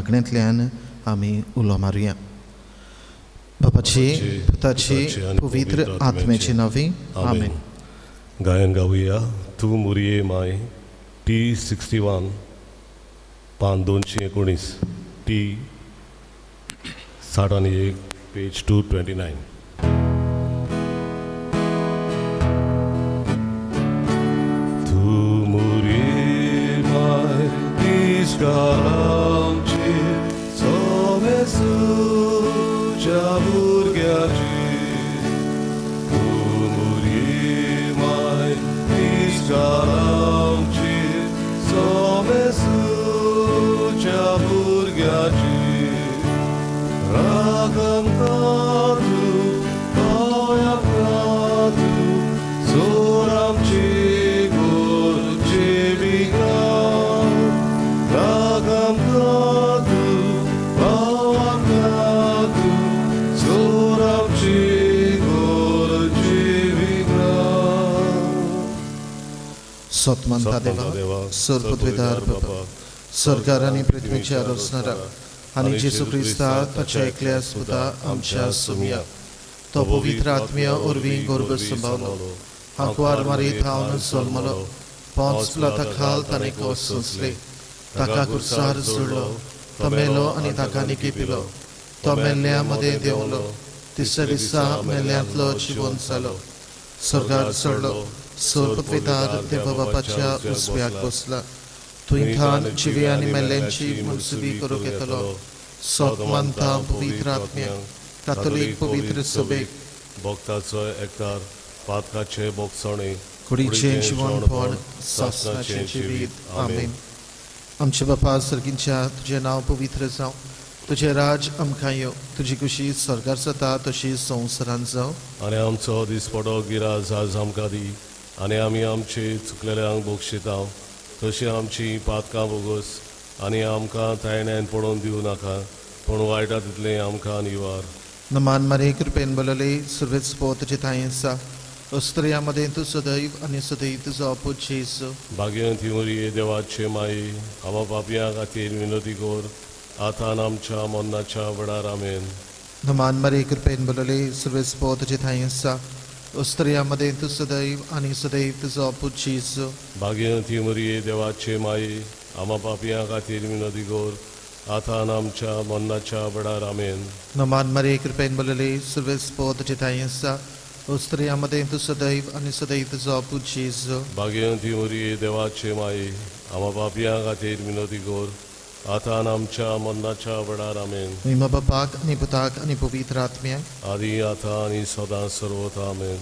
मागण्यांतल्यान आमी उलो मारुया. बापाची, पुताची, पवित्र आत्म्याची नांवी. आमेन. गायन गावुया. तूं मुरये माय. T61 पान 219 T61 पेज 229. तूं मुरये माय इश्कारामची सोमेसूच्या भुरग्याची. तूं मुरये माय इश्कारामची सोमेसूच्या भुरग्याची. रागम कातू पावया कातू सोरामची गोरची बिग्राम. रागम कातू पावया कातू सोरामची गोरची बिग्राम. सतमंता देवा, सर्वपृथ्वीदार बापा, स्वर्गार आनी पृथ्वीच्या रचणारा आनी जेसू क्रिस्ता ताच्या एकल्या सुता आमच्या सुमिया तो पवित्र आत्म्या उर्वी गर्भ संभावलो. हांकवार मारीत हांव जल्मलो. पोंच पिलाता खाल ताणें कोस सोंसले. ताका कुर्सार जुळलो. तो मेलो आनी ताका निकिपिलो. तो मेल्ल्या मदें देंवलो. तिसऱ्या दिसा मेल्ल्यांतलो जिवंत जालो. स्वर्गार चडलो. सर्वपृथ्वीदार देवा बापाच्या उजव्याक बसला. तुयें जिवे आनी मेल्ल्यांची मनसुबी करूंक येतलो. सतमंता पवित्र आत्म्याक, कातोलीक पवित्र सभेक, भक्ताचो एकठार, पातकाचे बोगसणे, कुडीचें जिवणपण, सासणाचें जिवीत. आमेन. आमचे बापा सर्गींच्या, तुजें नांव पवित्र जावं. तुजें राज आमकां येवं. तुजी कुशी स्वर्गार जाता तशी संवसारांत जावं. आनी आमचो दिसपडो गिराज आज आमकां दी. आनी आमी आमचे चुकलेल्यांक बक्षिता तशी आमची पातकां बोगस. आनी आमकां तायण्यान पडोवन दिवं नाका, पूण वायटांतले आमकां निवार. नमान मारे कृपेन बलले सर्वेच पोतचे तायेंसा अस्त्रियामध्ये तू सदैव आनी सदैव तुजो अपूत जेसू. भाग्यवंती मरिये देवाचे माये, आमा पापयां खातीर विनोदी कोर, आतां आमच्या मरणाच्या वेळार. आमेन. नमान मारे कृपेन बलले सर्वेच पोतचे तायेंसा अस्त्रियामध्ये तू सदैव आनी सदैव तुजो अपूत जेसू. भाग्यवंती मरिये देवाचे माये, आमा पापयां खातीर विनोदी कोर, आतां आमच्या मरणाच्या वेळार. आमेन. नमान मारे कृपेन बलले सर्वेच पोतचे तायेंसा अस्त्रियामध्ये तू सदैव आनी सदैव तुजो अपूत जेसू. भाग्यवंती मरिये देवाचे माये, आमा पापयां खातीर विनोदी कोर, आतां आमच्या मरणाच्या वेळार. आमेन. महिमा बापाक आनी पुताक आनी पवित्र आत्म्याक, आदी आतां आनी सदां सर्वथा. आमेन.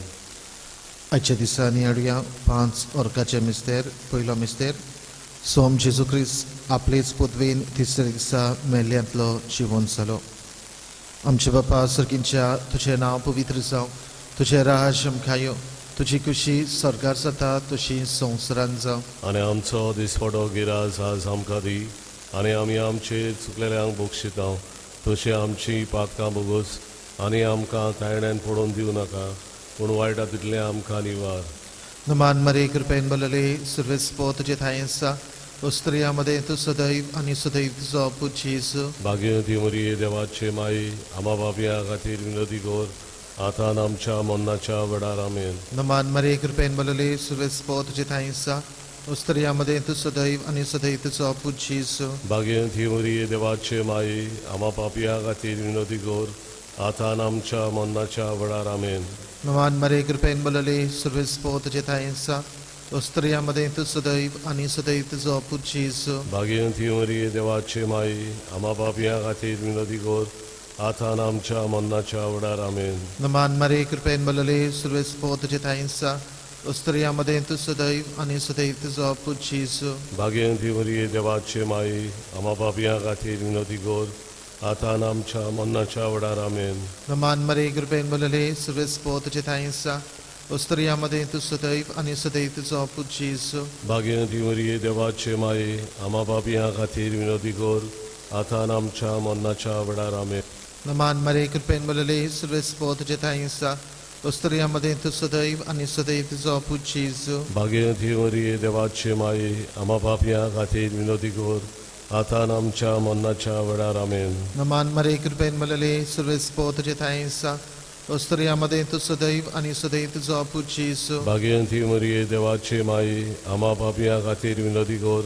आजच्या दिसांनी हाडुया 5 वर्गाचे मिस्तेर. पयलो मिस्तेर, सोम जेजू क्रिस्त आपलेच पदवेन तिसऱ्या दिसा मेल्ल्यांतलो जिवंत जालो. आमचे बापा सर्गींच्या, तुजें नांव पवित्र जावं. तुजें राज आमकां येवं. तुजी कुशी स्वर्गार जाता तशी संवसारांत जावं. आनी आमचो दिसपडो गिराज आज आमकां दी. आनी आमी आमचे चुकलेल्यांक बक्षिता तशी आमची पातकां बोगस. आनी आमकां तायण्यान पडोवन दिवं नाका, पूण वायटांतले आमकां निवार. नमान मारे कृपेन बलले सर्वेच पोतचे तायेंसा अस्त्रियामध्ये तू सदैव आनी सदैव तुजो अपूत जेसू. भाग्यवंती मरिये देवाचे माये, आमा पापयां खातीर विनोदी कोर, आतां आमच्या मरणाच्या वेळार. आमेन. नमान मारे कृपेन बलले सर्वेच पोतचे तायेंसा अस्त्रियामध्ये तू सदैव आनी सदैव तुजो अपूत जेसू. भाग्यवंती मरिये देवाचे माये, आमा पापयां खातीर विनोदी कोर, आतां आमच्या मरणाच्या वेळार. आमेन. नमान मारे कृपेन बलले सर्वेच पोतचे तायेंसा अस्त्रियामध्ये तू सदैव आनी सदैव तुजो अपूत जेसू. भाग्यवंती मरिये देवाचे माये, आमा पापयां खातीर विनोदी कोर, आतां आमच्या मरणाच्या वेळार. आमेन. नमान मारे कृपेन बलले सर्वेच पोतचे तायेंसा अस्त्रियामध्ये तू सदैव आनी सदैव तुजो अपूत जेसू. भाग्यवंती मरिये देवाचे माये, आमा पापयां खातीर विनोदी कोर, आतां आमच्या मरणाच्या वेळार. आमेन. नमान मारे कृपेन बलले सर्वेच पोतचे तायेंसा अस्त्रियामध्ये तू सदैव आनी सदैव तुजो अपूत जेसू. भाग्यवंती मरिये देवाचे माये, आमा पापयां खातीर विनोदी कोर, आतां आमच्या मरणाच्या वेळार. आमेन. नमान मारे कृपेन बलले सर्वेच पोतचे तायेंसा अस्त्रियामध्ये तू सदैव आनी सदैव तुजो अपूत जेसू. भाग्यवंती मरिये देवाचे माये, आमा पापयां खातीर विनोदी कोर, आतां आमच्या मरणाच्या वेळार आमेन. नमान मरे कृपेन मलले सर्वेस्पो तुझे थायसा ओस्तरियामध्ये तू सदैव आणि सदैव तुझो पुजीसो. भाग्यवंती मरिये देवाचे माये आम्हा पापियां खातीर विनोदी कर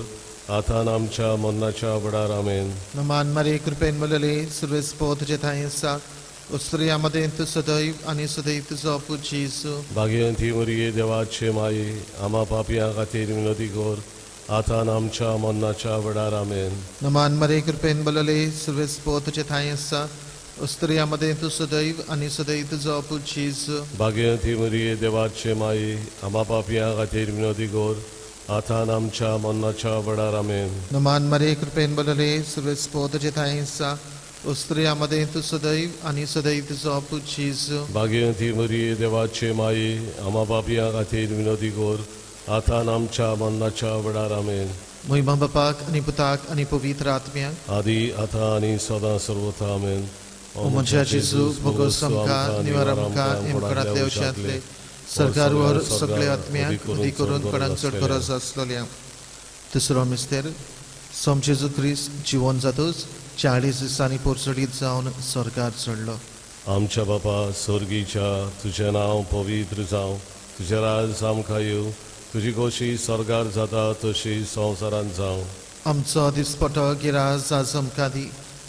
आतां आमच्या मरणाच्या वेळार आमेन. नमान मरे कृपेन मलले सर्वेस्पो तुझे थायसा ओस्तरियामध्ये तू सदैव आणि सदैव तुझो पुजीसो. भाग्यवंती मरिये देवाचे माये आम्हा पापियां खातीर विनोदी कर आतां आमच्या मरणाच्या वेळार आमेन. नमान मरे कृपेन मलले सर्वेस्पो तुझे थायसा ओस्तरियामध्ये तू सदैव आणि सदैव तुझो पुजीसो. भाग्यवंती मरिये देवाचे माये आम्हा पापियां खातीर विनोदी कर आतां आमच्या मरणाच्या वेळार आमेन. नमान मरे कृपेन मलले सर्वेस्पो तुझे थायसा ओस्तरियामध्ये तू सदैव आणि सदैव तुझो पुजीसो. भाग्यवंती मरिये देवाचे माये आम्हा पापियां खातीर विनोदी कर आतां आमच्या मरणाच्या वेळार आमेन. महिमा बापाक आणि पुताक आणि पवित्र आत्म्याक आदी आतां आनी सदां सर्वथा आमेन. O म्हज्या जेजू भोगोस आमकां निवार आमकां हेमकणांतले वशांतले सरकार वर सगळे आत्म्याक उदी करून कोणाक चड गरज आसलेल्या. तिसरो मिस्तेर सोम जेजू क्रिस्त जिवन जातूच 40 दिसांनी पोरसडीत जावन सरकार चडलो. आमच्या बापा स्वर्गीच्या तुझें नांव पवित्र जावं, तुजें राज आमकां येवं, तुजी खोशी सरकार जाता तशी संवसारांत जावं. आमचो दिसपटो गिराज आज आमकां दी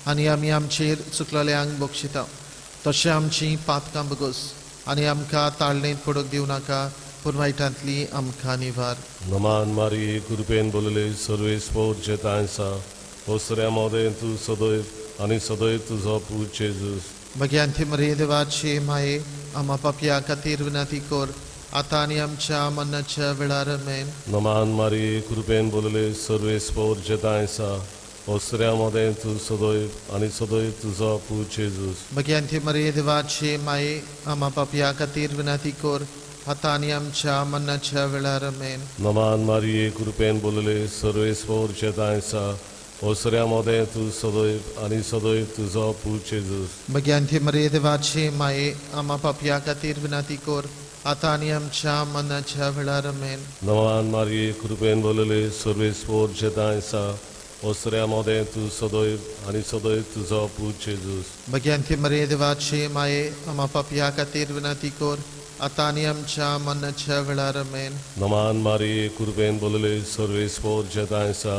आनी आमी आमचेर चुकलेल्यांक बक्षिता तशें आमची पातकां बगोस आनी आमकां ताळणेंत पडूंक दिवं नाका पूण वायटांतली आमकां निवार. नमान मारिये कृपेन बोलले सर्वेस्पोर जेतां आसा ओसऱ्या मोदें तूं सदैव आनी सदैव तुजो पूत जेजूस. भगवंती मरे देवाचे माये आम्हा पापया खातीर विनंती कर आतां आनी आमच्या मरणाच्या वेळार आमेन. नमान मारिये कृपेन बोलले सर्वेस्पोर जेतां आसा ओसऱ्या मोदें तूं सदैव आनी सदैव तुजो पूत जेजूस. भगवंती मरे देवाचे माये आम्हा पापया खातीर विनंती कर आतां आनी आमच्या मरणाच्या वेळार आमेन. नमान मारिये कृपेन बोलले सर्वेस्पोर जेतां आसा ओसऱ्या मोदें तूं सदैव आनी सदैव तुजो पूत जेजूस. भगवंती मरे देवाचे माये आम्हा पापया खातीर विनंती कर आतां आनी आमच्या मरणाच्या वेळार आमेन. नमान मारिये कृपेन बोलले सर्वेस्पोर जेतां आसा ओसऱ्या मोदें तूं सदैव आनी सदैव तुजो पूत जेजूस. भगवंती मरे देवाचे माये आम्हा पापया खातीर विनंती कर आतां आनी आमच्या मरणाच्या वेळार आमेन. नमान मारिये कृपेन बोलले सर्वेस्पोर जेतां आसा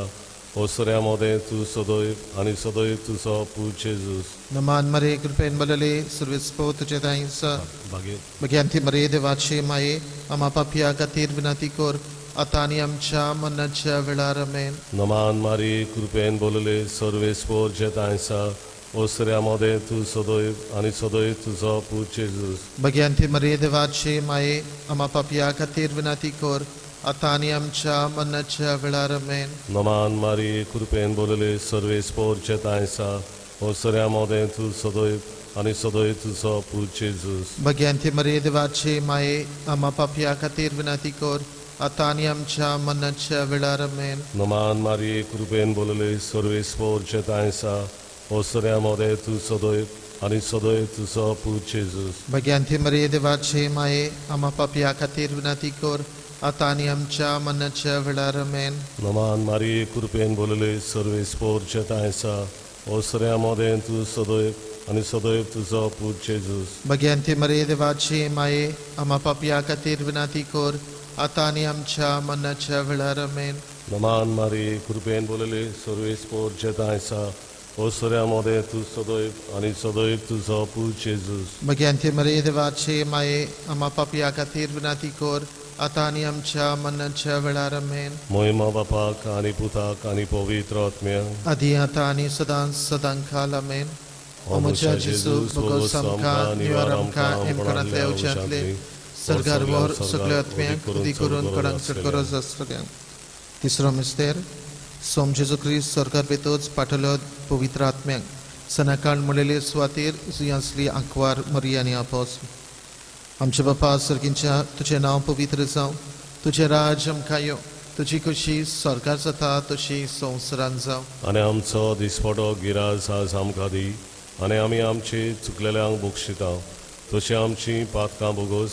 ओसऱ्या मोदें तूं सदैव आनी सदैव तुजो पूत जेजूस. नमान मरे कृपेन बोलले सर्वेस्पो तुझे दायसा भगवंती मरे देवाचे माये आम्हा पापया खातीर विनंती कर आतां आनी आमच्या मरणाच्या वेळार आमेन. नमान मारिये कृपेन बोलले सर्वेस्पोर जेतां आसा ओसऱ्या मोदें तूं सदैव आनी सदैव तुजो पूत जेजूस. भगवंती मरे देवाचे माये आम्हा पापया खातीर विनंती कर आतां आनी आमच्या मरणाच्या वेळार आमेन. नमान मारिये कृपेन बोलले सर्वेस्पोर जेतां आसा ओसऱ्या मोदें तूं सदैव आनी सदैव तुजो पूत जेजूस. भगवंती मरे देवाचे माये आम्हा पापया खातीर विनंती कर आतां आनी आमच्या मरणाच्या वेळार आमेन. नमान मारिये कृपेन बोलले सर्वेस्पोर जेतां आसा ओसऱ्या मोदें तूं सदैव आनी सदैव तुजो पूत जेजूस. भगवंती मरे देवाचे माये आम्हा पापया खातीर विनंती कर आतां आनी आमच्या मरणाच्या वेळार आमेन. नमान मारिये कृपेन बोलले सर्वेस्पोर जेतां आसा ओसऱ्या मोदें तूं सदैव आनी सदैव तुजो पूत जेजूस. भगवंती मरे देवाचे माये आम्हा पापया खातीर विनंती कर आतां आनी आमच्या मरणाच्या वेळार आमेन. नमान मारिये कृपेन बोलले सर्वेस्पोर जेतां आसा ओसऱ्या मोदें तूं सदैव आनी सदैव तुजो पूत जेजूस. भगवंती मरे देवाचे माये आम्हा पापया खातीर विनंती कर आतां आनी आमच्या मरणाच्या वेळार आमेन. महिमा बापाक आनी पुताक आनी पवित्र आत्म्याक आदी आतां आनी सदां सदांकाल आमेन. ओ म्हज्या जेजू भोगोस आमकां निवार आमकां हेमकणांतले वचांतले सरकार वर सगळे आत्म्याक उदी करून कोणाक चड गरज आसलेल्या. तिसरो मिस्तेर सोम जेजू क्रिस्त सरकार भितूच पाठलो पवित्र आत्म्याक सनाकाळ म्हणलेले सुवातेर जुयांसली आंकवार मरिया आनी आपोस. आमचे बापा सर्गींच्या तुजें नांव पवित्र जावं, तुजें राज आमकां यो, तुजी खुशी सरकार जाता तशी संवसारांत जावं. आनी आमचो दिसपटो गिराज आज आमकां दी आनी आमी आमचे चुकलेल्यांक बक्षिता तशी आमची पातकां बोगोस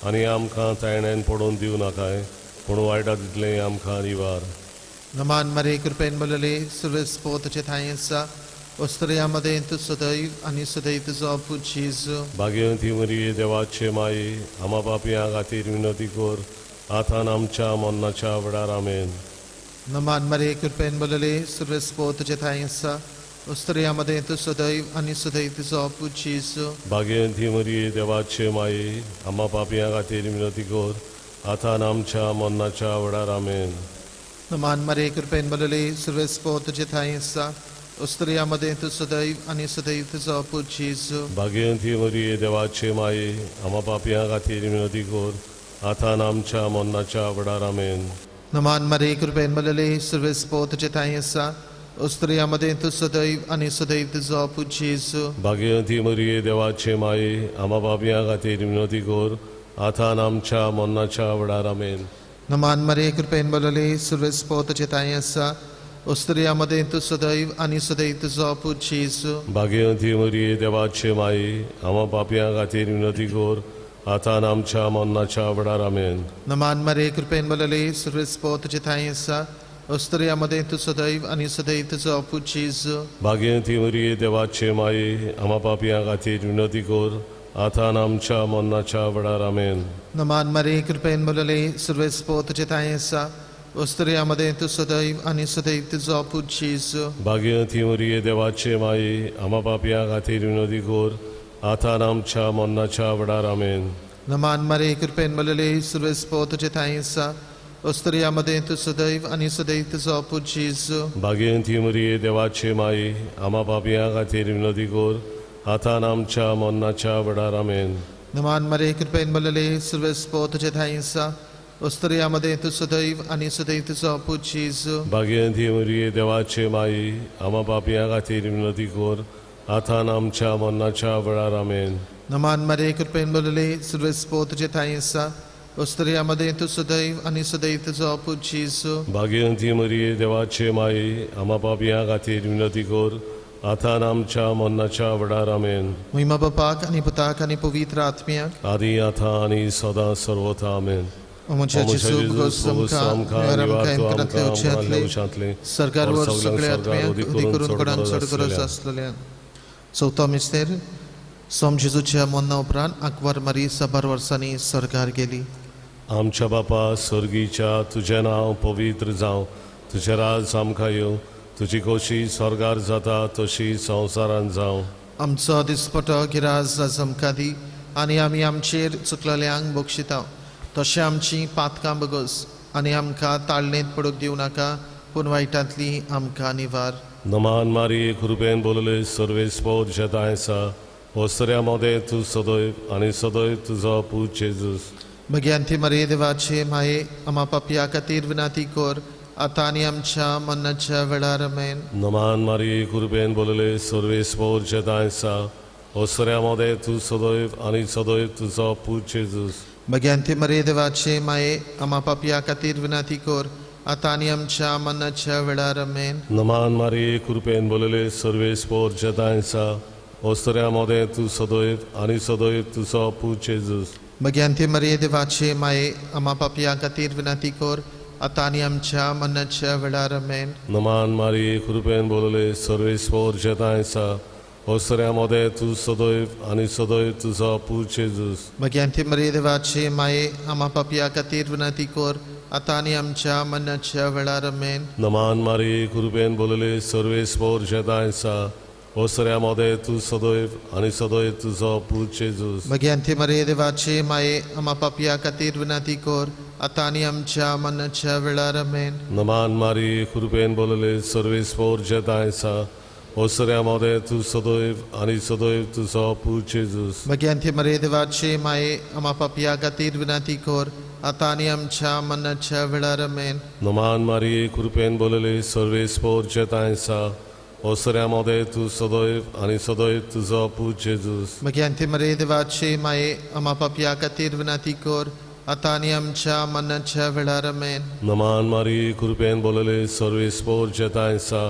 आनी आमकां तायण्यान पडोवन दिवं नाकाय पूण वायटांतले आमकां निवार. Naman Maria कृपेन बोलले सर्व स्पोतचे थायसा Ostrयामध्ये तू सदैव आणि सदैव तुझा पूज जेजू भाग्यवंती मरिये देवाचे माये आम्हा पापियां खातीर विनंती कर आतां आमच्या मरणाच्या वेळार आमेन. Naman Maria कृपेन बोलले सर्व स्पोतचे थायसा Ostrयामध्ये तू सदैव आणि सदैव तुझा पूज जेजू भाग्यवंती मरिये देवाचे माये आम्हा पापियां खातीर विनंती कर आतां आमच्या मरणाच्या वेळार आमेन. Naman Maria कृपेन बोलले सर्व स्पोतचे थायसा Ostrयामध्ये तू सदैव आणि सदैव तुझा पूज जेजू भाग्यवंती मरिये देवाचे माये आम्हा पापियां खातीर विनंती कर आतां आमच्या मरणाच्या वेळार आमेन. Naman Maria कृपेन बोलले सर्व स्पोतचे थायसा Ostrयामध्ये तू सदैव आणि सदैव तुझा पूज जेजू भाग्यवंती मरिये देवाचे माये आम्हा पापियां खातीर विनंती कर आतां आमच्या मरणाच्या वेळार आमेन. Naman Maria कृपेन बोलले सर्व स्पोतचे थायसा Ostrयामध्ये तू सदैव आणि सदैव तुझा पूज जेजू भाग्यवंती मरिये देवाचे माये आम्हा पापियां खातीर विनंती कर आतां आमच्या मरणाच्या वेळार आमेन. Naman Maria कृपेन बोलले सर्व स्पोतचे थायसा Ostrयामध्ये तू सदैव आणि सदैव तुझा पूज जेजू भाग्यवंती मरिये देवाचे माये आम्हा पापियां खातीर विनंती कर आतां आमच्या मरणाच्या वेळार आमेन. Naman Maria कृपेन बोलले सर्व स्पोतचे थायसा Ostrयामध्ये तू सदैव आणि सदैव तुझा पूज जेजू भाग्यवंती मरिये देवाचे माये आम्हा पापियां खातीर विनंती कर आतां आमच्या मरणाच्या वेळार आमेन. Naman Maria कृपेन बोलले सर्व स्पोतचे थायसा Ostrयामध्ये तू सदैव आणि सदैव तुझा पूज जेजू भाग्यवंती मरिये देवाचे माये आम्हा पापियां खातीर विनंती कर आतां आमच्या मरणाच्या वेळार आमेन. Naman Maria कृपेन बोलले सर्व स्पोतचे थायसा Ostrयामध्ये तू सदैव आणि सदैव तुझा पूज जेजू भाग्यवंती मरिये देवाचे माये आम्हा पापियां खातीर विनंती कर आतां आमच्या मरणाच्या वेळार आमेन. Naman Maria कृपेन बोलले सर्व स्पोतचे थायसा Ostrयामध्ये तू सदैव आणि सदैव तुझा पूज जेजू भाग्यवंती मरिये देवाचे माये आम्हा पापियां खातीर विनंती कर आतां आमच्या मरणाच्या वेळार आमेन. महिमा बापाक आणि पुताक आणि पवित्र आत्म्याक आदी आतां आनी सदां सर्वथा आमेन. Omocia Jezus Bogos samka Miaramkaim Kratle Uciatle Sargarwar सगळे आत्म्याक उदी करून कोणाक चढ गरज आसलेल्या चौथा मिस्तेर सोम जेजूच्या मरना उपरांत 11 मारी 6 वर्सांनी सरकार गेली. आमच्या बापा स्वर्गीच्या तुझें नांव पवित्र जावं तुझें राज आमकां येवं तुजी खोशी स्वर्गार जाता तशी संवसारांत जावं. आमचो दिसपटो गिराज आज आमकां दी आनी आमी आमचेर चुकलेल्यांक बक्षिता तशें आमची पातकां बगोस आनी आमकां ताळणेंत पडूंक दिवं नाका पूण वायटांतली आमकां निवार. नमान मारी कृपेन बोलले सर्वेस्पोद जतायसा ओसऱ्यामध्ये तू सदैव आणि सदैव तुझा पूज जेजूस. भगवंती मरे देवाचे माये आम्हा पापिया खातीर विनंती कर आतां आनी आमच्या मरणाच्या वेळार आमेन. नमान मारी कृपेन बोलले सर्वेस्पोद जतायसा ओसऱ्यामध्ये तू सदैव आणि सदैव तुझा पूज जेजूस. भगवंती मरे देवाचे माये आम्हा पापिया खातीर विनंती कर आतां आनी आमच्या मरणाच्या वेळार आमेन. नमान मारी कृपेन बोलले सर्वेस्पोद जतायसा ओसऱ्यामध्ये तू सदैव आणि सदैव तुझा पूज जेजूस. भगवंती मरे देवाचे माये आम्हा पापिया खातीर विनंती कर आतां आनी आमच्या मरणाच्या वेळार आमेन. नमान मारी कृपेन बोलले सर्वेस्पोद जतायसा ओसऱ्यामध्ये तू सदैव आणि सदैव तुझा पूज जेजूस. भगवंती मरे देवाचे माये आम्हा पापिया खातीर विनंती कर आतां आनी आमच्या मरणाच्या वेळार आमेन. नमान मारी कृपेन बोलले सर्वेस्पोद जतायसा ओसऱ्यामध्ये तू सदैव आणि सदैव तुझा पूज जेजूस. भगवंती मरे देवाचे माये आम्हा पापिया खातीर विनंती कर आतां आनी आमच्या मरणाच्या वेळार आमेन. नमान मारी कृपेन बोलले सर्वेस्पोद जतायसा ओसऱ्यामध्ये तू सदैव आणि सदैव तुझा पूज जेजूस. भगवंती मरे देवाचे माये आम्हा पापिया खातीर विनंती कर आतां आनी आमच्या मरणाच्या वेळार आमेन. नमान मारी कृपेन बोलले सर्वेस्पोद जतायसा ओसऱ्यामध्ये तू सदैव आणि सदैव तुझा पूज जेजूस. भगवंती मरे देवाचे माये आम्हा पापिया खातीर विनंती कर आतां आनी आमच्या मरणाच्या वेळार आमेन. नमान मारी कृपेन बोलले सर्वेस्पोद जतायसा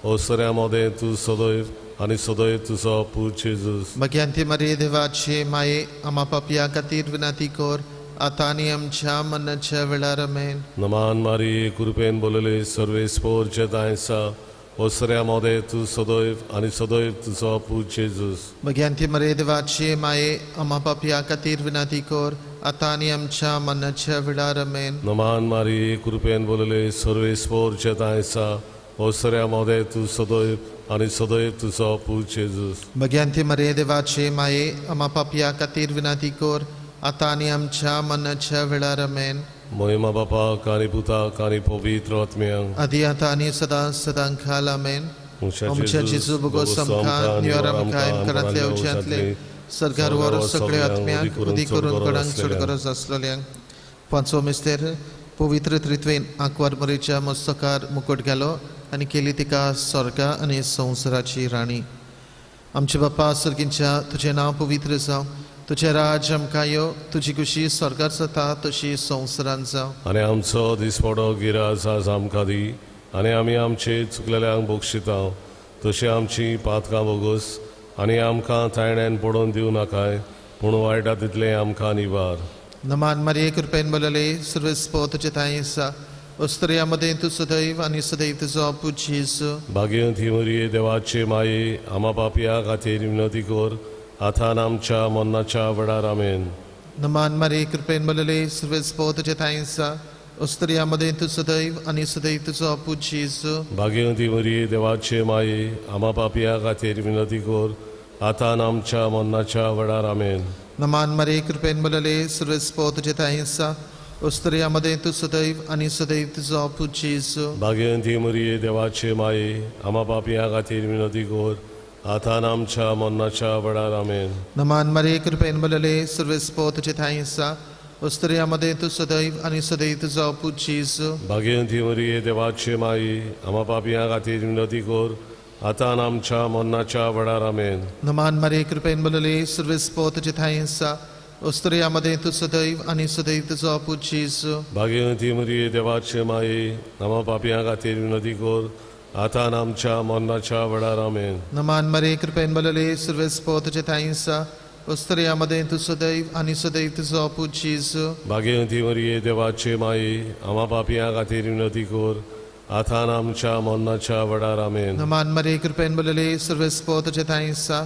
ओसऱ्यामध्ये तू सदैव आणि सदैव तुझा पूज जेजूस. भगवंती मरे देवाचे माये आम्हा पापिया खातीर विनंती कर आता आणि आमच्या मरणाच्या वेळार आमेन. नमान मारी कृपेन बोलले सर्वेस पोरचे तायसा ओसऱ्यामध्ये तू सदैव आणि सदैव तुझो पूज जेजूस. भगवंती मरे देवाची माये आम्हा पापिया खातीर विनंती कर. आता आणि आमच्या मरणाच्या वेळार आमेन. नमान मारी कृपेन बोलले सर्वेस पोरचे तायसा ओसऱ्यामध्ये तू सदैव आणि सदैव तुझो पूज जेजूस. भगवंती मरे देवाची माये आम्हा पापिया खातीर विनंती कर. आता आणि आमच्या मरणाच्या वेळार आमेन. महिमा बापाक आणि पुताक आणि पवित्र आत्म्यांक आदी आता आणि सदा सदांकाल आमेन. मुख्य आमच्या जेजू बगोस आमकां निवार आमकां इमकारांतले उज्यांतले सरकार वर सगळे आत्म्यांक उदी करून कोणाक चड गरज आसलेल्यांक. पांचवो मिस्तेर पवित्र त्रित्वेन आंकवार मरेच्या मस्तकार मुकुट घालो आनी केली तिका स्वर्गा आनी संवसाराची राणी. आमचे बापा सर्गींच्या तुझें नांव पवित्र जावं. तुझे राज आमकां यो. तुजी खुशी स्वर्गार जाता तशी संवसारांत जावं. आणि आमचो दिसपडो गिराज आज आमकां दी आणि आमी आमचे चुकलेल्यांक बक्षिता तशी आमची पातकां बोगूस आणि आमकां तायण्यान पडोवन दिवं नाकाय पूण वायटा तितलें आमकां निवार. नमान मारिये कृपेन बोलले सर्वस्पो तुझे ताई आसा. उस्तर्यामध्ये तू सदैव आणि सदैव तुजो पूज जेजू. भाग्यवंती मरिये देवाचे माये आम्हा पापिया खातीर विनंती कर आता आणि आमच्या मरणाच्या वेळार आमेन. नमान मारिये कृपेन बोलले सर्वस्पो तुझे ताई आसा. उस्तर्यामध्ये तू सदैव आणि सदैव तुजो पूज जेजू. भाग्यवंती मरिये देवाचे माये आम्हा पापिया खातीर विनंती कर आता आणि आमच्या मरणाच्या वेळार आमेन. नमान मारिये कृपेन बोलले सर्वस्पो तुझे ताई आसा. उस्तर्यामध्ये तू सदैव आणि सदैव तुजो पूज जेजू. भाग्यवंती मरिये देवाचे माये आम्हा पापिया खातीर विनंती कर आता आणि आमच्या मरणाच्या वेळार आमेन. नमान मारिये कृपेन बोलले सर्वस्पो तुझे ताई आसा. उस्तर्यामध्ये तू सदैव आणि सदैव तुजो पूज जेजू. भाग्यवंती मरिये देवाचे माये आम्हा पापिया खातीर विनंती कर आता आणि आमच्या मरणाच्या वेळार आमेन. नमान मारिये कृपेन बोलले सर्वस्पो तुझे ताई आसा. उस्तर्यामध्ये तू सदैव आणि सदैव तुजो पूज जेजू. भाग्यवंती मरिये देवाचे माये आम्हा पापिया खातीर विनंती कर आता आणि आमच्या मरणाच्या वेळार आमेन. नमान मारिये कृपेन बोलले सर्वस्पो तुझे ताई आसा. उस्तर्यामध्ये तू सदैव आणि सदैव तुजो पूज जेजू. भाग्यवंती मरिये देवाचे माये आम्हा पापिया खातीर विनंती कर आता आणि आमच्या मरणाच्या वेळार आमेन. नमान मारिये कृपेन बोलले सर्वस्पो तुझे ताई आसा.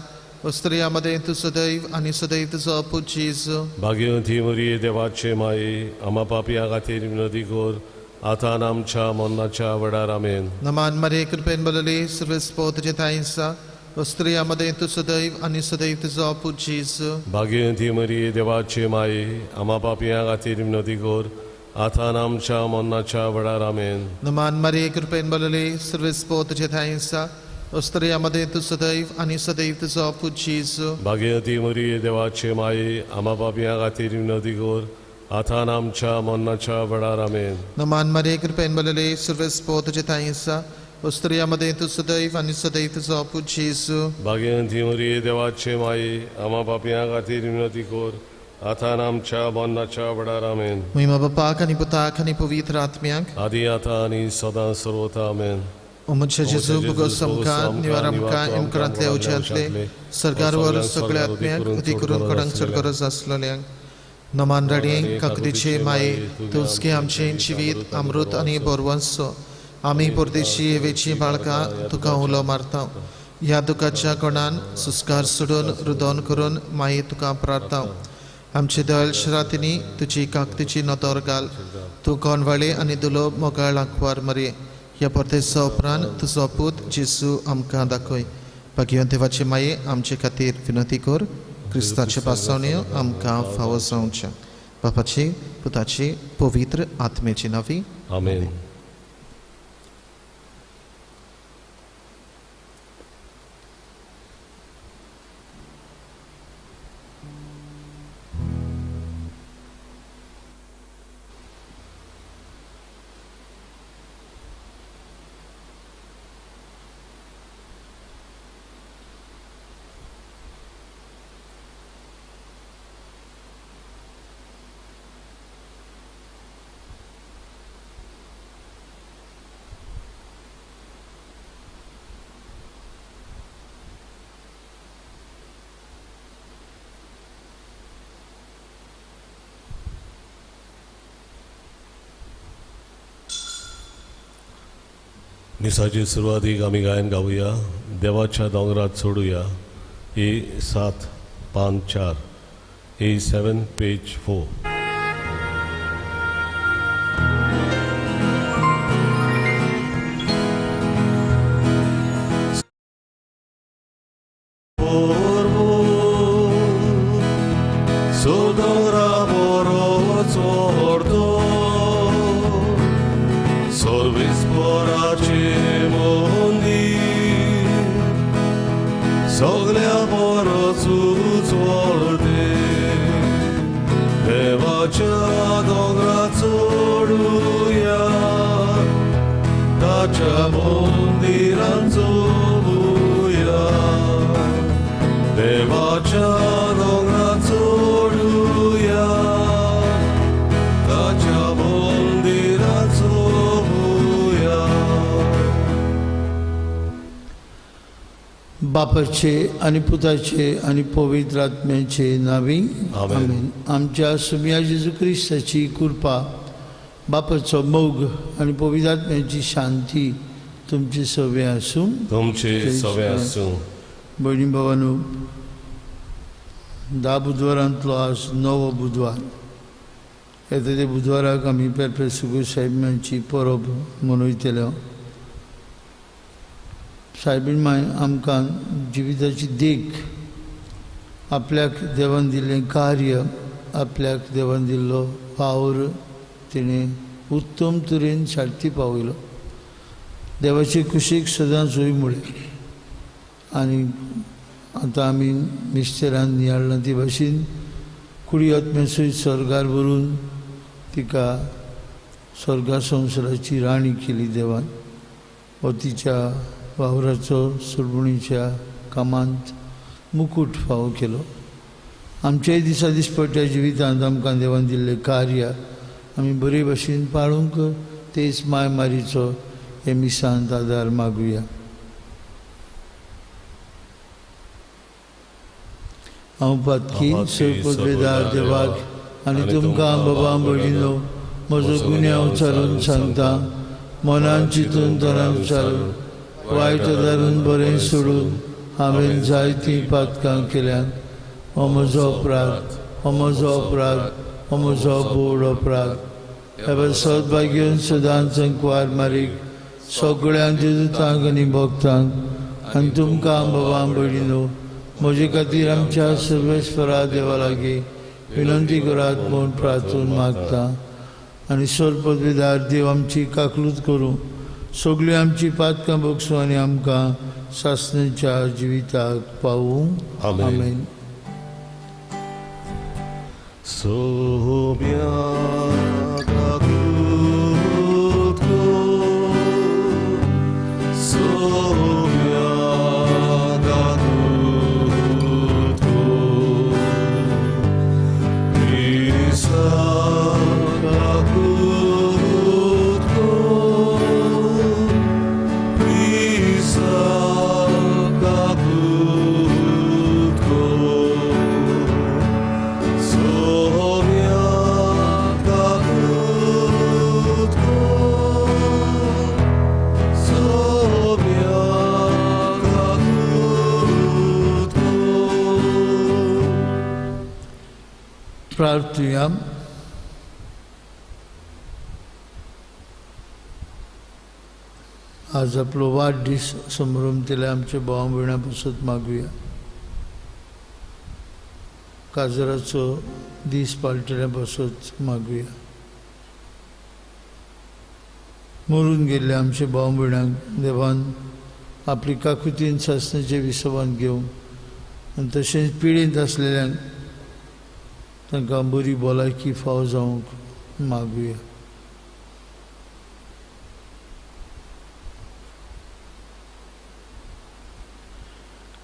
उस्तर्यामध्ये तू सदैव आणि सदैव तुजो पूज जेजू. भाग्यवंती मरिये देवाचे माये आम्हा पापिया खातीर विनंती कर आता आणि आमच्या मरणाच्या वेळार आमेन. नमान मारिये कृपेन बोलले सर्वस्पो तुझे ताई आसा. उस्तर्यामध्ये तू सदैव आणि सदैव तुजो पूज जेजू. भाग्यवंती मरिये देवाचे माये आम्हा पापिया खातीर विनंती कर आता आणि आमच्या मरणाच्या वेळार आमेन. नमान मारिये कृपेन बोलले सर्वस्पो तुझे ताई आसा. उस्तर्यामध्ये तू सदैव आणि सदैव तुजो पूज जेजू. भाग्यवंती मरिये देवाचे माये आम्हा पापिया खातीर विनंती कर आता आणि आमच्या मरणाच्या वेळार आमेन. नमान मारिये कृपेन बोलले सर्वस्पो तुझे ताई आसा. उस्तर्यामध्ये तू सदैव आणि सदैव तुजो पूज जेजू. भाग्यवंती मरिये देवाचे माये आम्हा पापिया खातीर विनंती कर आता आणि आमच्या मरणाच्या वेळार आमेन. महिमा बापाक आणि पुताक आणि पवित्र आत्म्यांक आदी आता आणि सदा सर्वथा आमेन. उमच्या जेजू बगोस आमकां निवार आमकां इमकारांतले उज्यांतले सरकार वर सगळे आत्म्यांक उदी करून कोणाक चड गरज आसलेल्यांक. नमान राणी काकदीचे माये तुजके आमचे जिवीत अमृत आणि बोरवंसो. आमी परदेशी येवेची बाळकां तुका उलो मारता. ह्या दुखाच्या कोणान सुस्कार सोडून रुदोन करून माये तुका प्रार्थना. आमचे दयाळ शरातिनी तुजी काकतीची नदर घाल. तू कोणवाळे आणि दुलो मोगाळ आंकवार मरे. ह्या परदेसा उपरांत तुजो पूत जेजू आमकां दाखय. भाग्यवंत देवाचे माये आमचे खातीर विनंती कर. क्रिस्ताचे पासवण्यो आमकां फावो जावच्या. बापाची पुताची पवित्र आत्मेची नावी आमेन. दिसाची सुरवातीक आमी गायन गावुया. देवाच्या दोंगरात सोडुया. A7 पान 4, A7 page 4. Soglia porozuz volde Devacia dongrat soduya Dacia mondiran zobuya Devacia dongrat soduya Dacia mondiran zobuya बापाचे आणि पुताचे आणि पवित्र आत्म्याचे नावी आमेन. आमच्या सुमिया जेजू ख्रिस्ताची कृपा, बापाचो मोग आणि पवित्र आत्म्याची शांती तुमचे सगळे आसूं. तुमचे सगळे आसूं. भयणी भावांनो, 10 बुधवारांतलो आज 9वो बुधवार. येता ते बुधवाराक आमी पेरपेसुगू साहेबांची परब मनयतले. सायबीण माय आमकां जिविताची देख, आपल्याक देवान दिल्लें कार्य, आपल्याक देवान दिल्लो वावर तिणें उत्तम तरेन सारथी पावयलो. देवाचे कुशीक सदांच होय म्हळें. आनी आतां आमी मिस्तेरान नियाळना ते भाशेन कुडी आत्म्या सयत स्वर्गार व्हरून तिका स्वर्गा संवसाराची राणी केली देवान. हो तिच्या वावराचो सुरबुणीच्या कामांत मुकूट फावो केलो. आमच्याय दिसा दिसपट्ट्या जिवितांत आमकां देवान दिल्लें कार्य आमी बरे भाशेन पाळूंक तेच मायमारीचो हे मिसांत आदार मागुया. हांव पातकी सरपदवेदार देवाक आनी तुमकां बाबा भयणीनो म्हजो गुन्यांव विचारून सांगता. मनान चिंतून तोंडान विचारून वायट धरून बरें सोडून हांवें जायतीं पातकां केल्यात. हो म्हजो अपराध, हो म्हजो अपराध, हो म्हजो बोड अपराध. हे सौभाग्यवन सदांच अंकवार मारीक सगळ्यांक जेजुतांक आनी भक्तांक आनी तुमकां बाबा भयणीनो म्हजे खातीर आमच्या सर्वेस्परा देवा लागीं विनंती करात म्हूण प्रार्थून मागता. आनी सरपदवेदार देव आमची काकलूत करूं, सगळीं आमची पातकां बगसूं आनी आमकां सासणेच्या जिविताक पावूं. आमेन. सोम्या प्रार्थुया. आज आपलो वाडदीस समारंभतेले आमचे भाव भयणां पासत मागुया. काजराचो दीस पालटल्या पासत मागुया. मरून गेल्ले आमचे भाव भयणांक देवान आपली काकुतीन सासणेचे विसवान घेवं आनी तशेंच पिडेंत आसलेल्यांक तांकां बरी भलायकी फाव जावंक मागुया.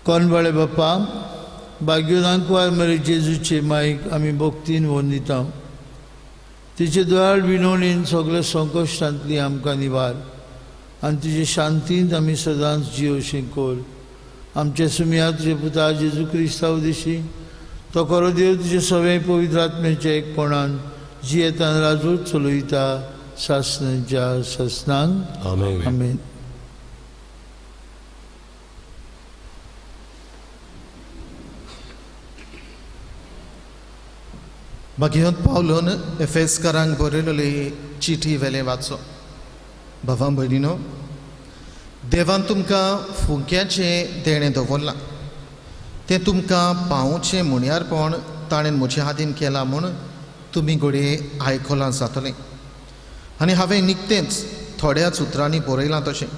कोनवाळे बापा, भाग्योन अंकवार मरे जेजूचे मायक आमी भक्तीन वंदिता. तिचे दयाळ विनवणेन सगळ्या संकश्टांतली आमकां निवार आनी तिचे शांतींत आमी सदांच जियोशें कोर. आमच्या सुमिया तुजे पुता जेजू क्रिस्ता उदेशी तो खरो देव तुजे सगळे पवित्र आत्म्याच्या एकपणान जियेतान राजूच चलयता सासणेच्या ससनांक. आमेन. भगवंत पावलोन एफेसकारांक बरयलेली चिठी वेले वाचो. भावां भयणीनो, देवान तुमकां फुग्याचें देणें दवरलां. तें तुमकां पावोवचें म्हणयारपण ताणें म्हजे हातीन केलां म्हूण तुमी घडये आयकलां जातलें. आनी हांवें निकतेंच थोड्याच उतरांनी बरयलां तशें.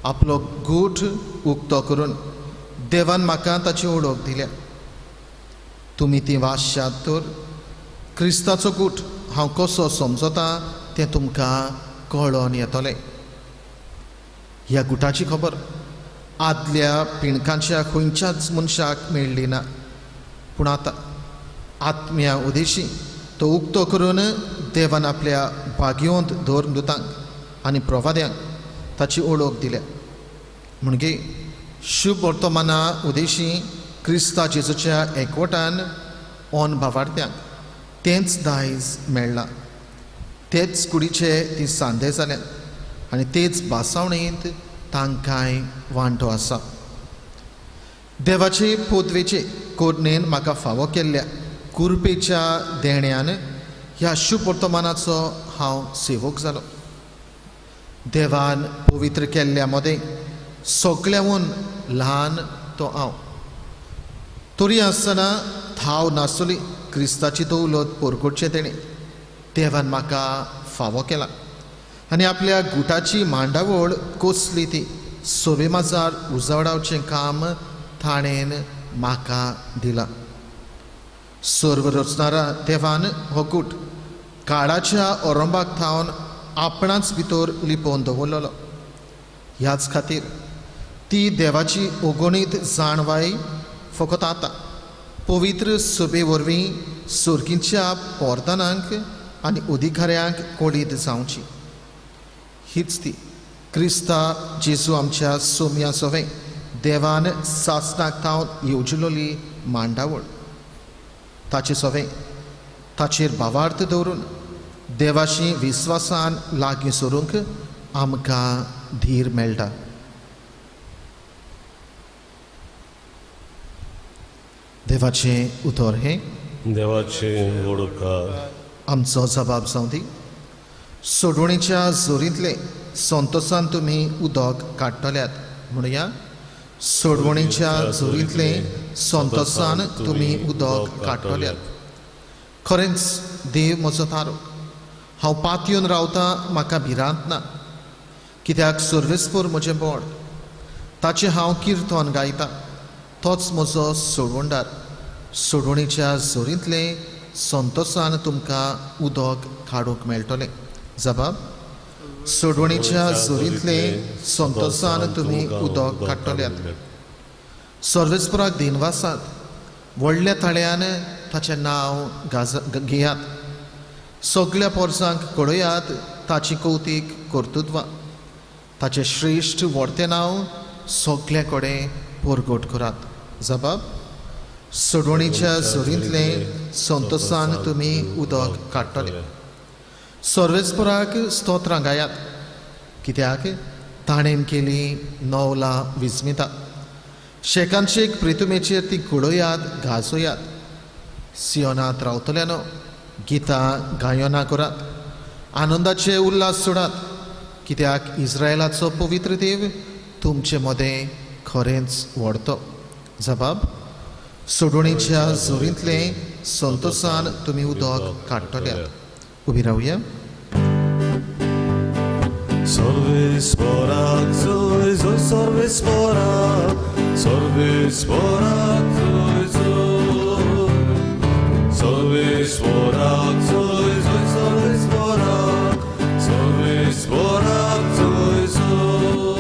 आपलो गूठ उक्तो करून देवान म्हाका ताची ओळख दिल्या. तुमी ती वाश्यात तर क्रिस्ताचो गूठ हांव कसो समजतां तें तुमकां कळोन येतलें. ह्या गुटाची खबर आदल्या पिणकांच्या खंयच्याच मनशाक मेळ्ळी ना. पूण आतां आत्म्या उदेशी तो उक्तो करून देवान आपल्या भाग्यवंत धोरणदूतांक आनी प्रवाद्यांक ताची ओळख दिल्या. म्हणजे शुभ वर्तमाना उदेशी क्रिस्ता जेजूच्या एकवटान ओन भावार्थ्यांक तेंच दायज मेळ्ळां. तेच कुडीचे ती सांदे जाल्यात आनी तेच बासावणेंत तांकांय वांटो आसा. देवाचे पोतवेचे कोडणेन म्हाका फावो केल्ल्या कुरपेच्या देण्यान ह्या शुभ वर्तमानाचो हांव सेवक जालो. देवान पवित्र केल्ल्या मदें सगळ्याहून ल्हान तो हांव. तरी आसतना थाव नासली क्रिस्ताची दौलत पोरकोडचें तेणें देवान म्हाका फावो केला. आनी आपल्या गुटाची मांडावळ कसली ती सोबे माजार उजवाडावचें काम ताणेन म्हाका दिलां. सर्व रचणारा देवान हो गूट काळाच्या ओरंबाक थावन आपणाच भितर लिपोवन दवरलेलो. ह्याच खातीर ती देवाची ओगोणीत जाणवाय फकत आतां पवित्र सोबे वरवीं सर्गींच्या पोरदानांक आनी अधिकाऱ्यांक कोळीत जावची. हीच ती क्रिस्ता जेजू आमच्या सोम्या सोवे देवान सासणाक थावन येवजिल्ली मांडावळ. ताचे सोवे ताचेर भावार्थ दवरून देवाशी विस्वासान लागीं सरूंक आमकां धीर मेळटा. देवाचें उतर हें. देवाचे ओळखार आमचो जबाब जावं दी. सोडवणीच्या जोरींतले संतोषान तुमी उदक काडटल्यात म्हणुया. सोडवणीच्या जोरींतले संतोषान तुमी उदक काडटल्यात. खरेंच देव म्हजो तारो. हांव पातयेवन रावतां म्हाका भिरांत ना. कित्याक सर्वेस्पर म्हजें बोड. ताचें हांव किर्तन गायतां. तोच म्हजो सोडवणदार. सोडवणीच्या जोरींतले संतोषान तुमकां उदक काडूंक मेळटलें. जबाब. सोडवणीच्या जोरींतले संतोषान तुमी उदक काडटल्यात. सर्वेस्पराक दिनवासात व्हडल्या ताळ्यान ताचें नांव घेयात. सगळ्या पोरसांक कळयात ताची कौतीक कर्तुत्वां. ताचें श्रेश्ठ व्हडतें नांव सगळे कडेन परगट करात. जबाब. सोडवणीच्या जोरींतले संतोषान तुमी उदक काडटले. सर्वेस्पराक स्तोत्रां गायात. कित्याक ताणेन केली नवला विस्मिता. शेकांचेक प्रितुमेचेर ती कुडोयात गाजोयात. सियोनात रावतल्यानो गितां गायना करात. आनंदाचे उल्हास सोडात. कित्याक इस्रायलाचो पवित्र देव तुमचे मदें खरेंच व्हडतो. जबाब. सोडवणीच्या जोरींतले संतोषान तुमी उदक काडटल्यात. उबी रावया. Sorvesporak, zoi, zoi, sorvesporak, sorvesporak, zoi, zoi. Sorvesporak, zoi, zoi, sorvesporak, sorvesporak, zoi, zoi.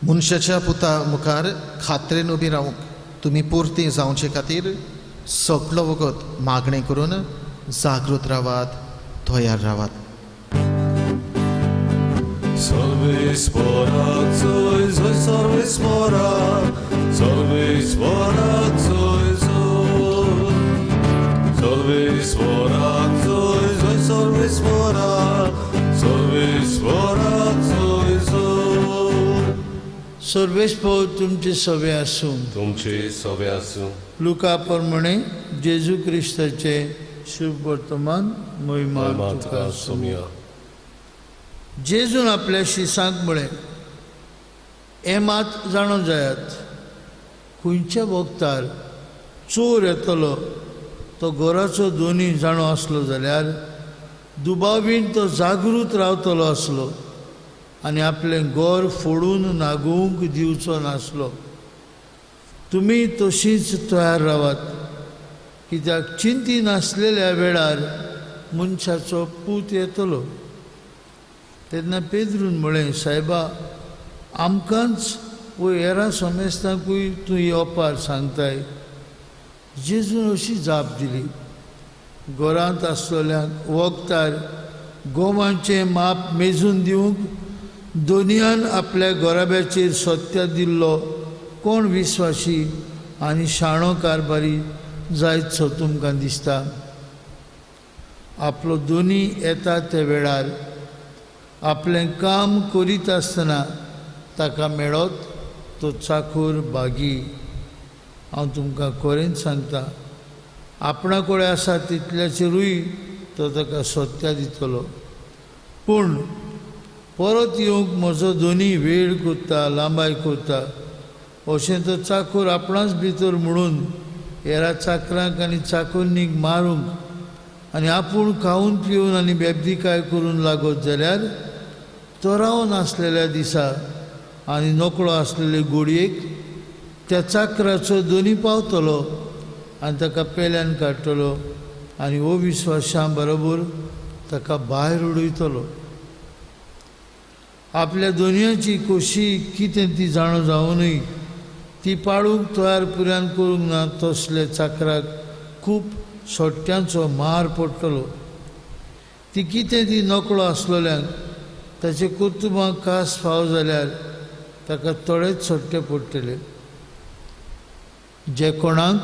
मनशाच्या पुता मुखार खात्रेन उबी रावूंक तुमी पुर्ती जावचे खातीर सगळो वगत मागणी करून जागृत रावात, तयार रावात. Sorvesporak, zoi, zoi, sorvesporak, sorvesporak, zoi, zoi. Sorvesporak, zoi, zoi, sorvesporak, sorvesporak, zoi, zoi. सर्वेस्पो तुमचे सवे आसूं. तुमचे सवे आसूं. लुका प्रमाणे जेजू क्रिस्ताचे शुभ वर्तमान महिमा तुका सोमिया. जेजून आपल्या शिसांक म्हळें, हे मात जाणो जायात, खंयच्या वक्तार चोर येतलो तो घराचो दोनी जाणो आसलो जाल्यार दुबावीन तो जागृत रावतलो आसलो आनी आपलें घर फोडून नागोवंक दिवचो नासलो. तुमी तशींच तयार रावात, कित्याक चिंती नासलेल्या वेळार मनशाचो पूत येतलो. तेन्ना पेद्रून म्हळें, सायबा, आमकांच वो हेरां समेस्तांकूय तूं येवपार सांगताय. जेजून अशी जाप दिली, घरांत आसलेल्यांक वखदार गोवांचें माप मेजून दिवंक दोनयान आपल्या गोराब्याचेर सत्य दिल्लो कोण विस्वासी आनी शाणो कारभारी जायतसो तुमकां दिसता. आपलो दोनी येता त्या वेळार आपलें काम करीत आसतना ताका मेळत तो चाकूर बागी. हांव तुमकां खरेंच सांगता, आपणा कडेन आसा तितल्याचेरूय तो ताका सत्य दितलो. पूण परत येवंक म्हजो दोनी वेळ कोत्ता, लांबाय कोत्ता, अशें तो चाकूर आपणाच भितर म्हणून हेरा चाकरांक आनी चाकुन्नीक मारूंक आनी आपूण खावन पिवन आनी बेबदीकाय करून लागत जाल्यार तो रावन आसलेल्या दिसा आनी नोकळो आसलेले घोडयेक त्या चाकराचो दोनी पावतलो आनी ताका पेल्यान काडटलो आनी अविश्वासां बरोबर ताका भायर उडयतलो. आपल्या दोनयाची खोशी कितें ती जाणो जावनूय ती पाळूंक तयार पुरान करूंक ना तसले चाकराक खूब सोट्ट्यांचो मार पडटलो. ती कितें ती नोकळो आसलेल्यांक ताचे कुटुंबाक कास फाव जाल्यार ताका थोडेच सोट्टे पडटले. जे कोणाक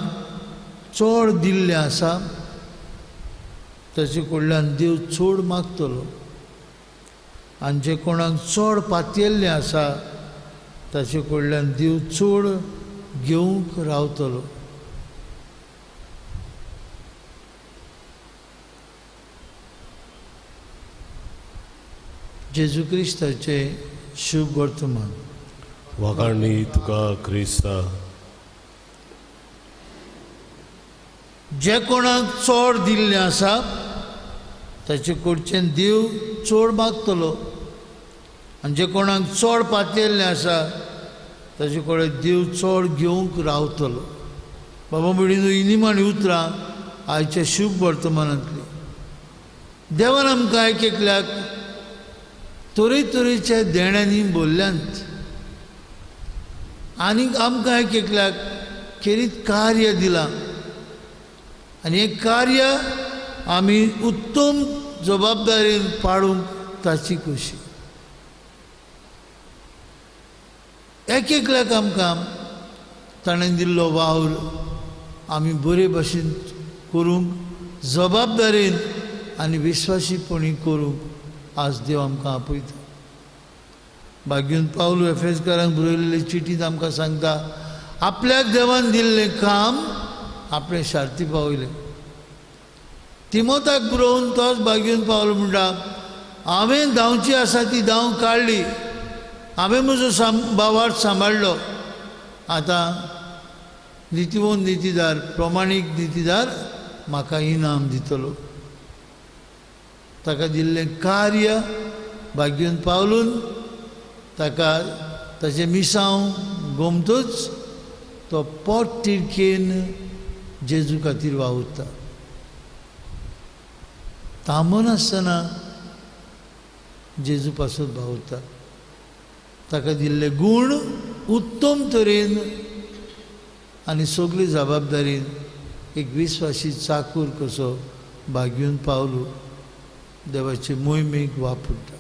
चड दिल्लें आसा ताचे कडल्यान देव चड मागतलो आनी जे कोणाक चड पातयल्लें आसा ताचे कडल्यान देव चड घेवंक रावतलो. जेजू क्रिस्ताचे शुभ वर्तमान. वाखाणणी तुका क्रिस्ता. जे कोणाक चड दिल्लें आसा ताचे कडच्यान देव चड मागतलो आनी जे कोणाक चड पातयल्लें आसा ताचे कडेन देव चड घेवंक रावतलो. बाबा भयणीनो, ही निमाणी उतरां आयच्या शुभ वर्तमानांतली. देवान आमकां एक एकल्याक तरेतरेच्या देण्यांनी भरल्यांत आनीक आमकां एक एकल्याक खेरीत कार्य दिलां आनी हें कार्य आमी उत्तम जबाबदारेन पाडूंक ताची खोशी. एक एकल्याक आमकां ताणें दिल्लो वावर आमी बरे भाशेन करूंक जबाबदारेन आनी विश्वासीपणी करूंक आज देव आमकां आपयता. भाग्यून पावलो एफेसकारांक बरयलेली चिठींत आमकां सांगता, आपल्याक देवान दिल्लें काम आपणें शार्ती पावयलें. तिमोथाक बरोवन तोच भाग्यून पावलो म्हणटा, हांवें धांवची आसा ती धांव काडली, हांवें म्हजो वावर सांबाळ्ळो. आतां नितीवंत नितीदार, प्रमाणीक नितीदार म्हाका इनाम दितलो. ताका दिल्लें कार्य भाग्यून पावलून ताका ताचें मिसांव गोमतूच तो पोट तिडकेन जेजू खातीर वावुरता. थांबून आसतना जेजू पासत वावुरता. ताका दिल्ले गूण उत्तम तरेन आनी सगळी जबाबदारीन एक विस्वासी चाकूर कसो भाग्यून पावलो देवाचे मोहिमेक वापरता.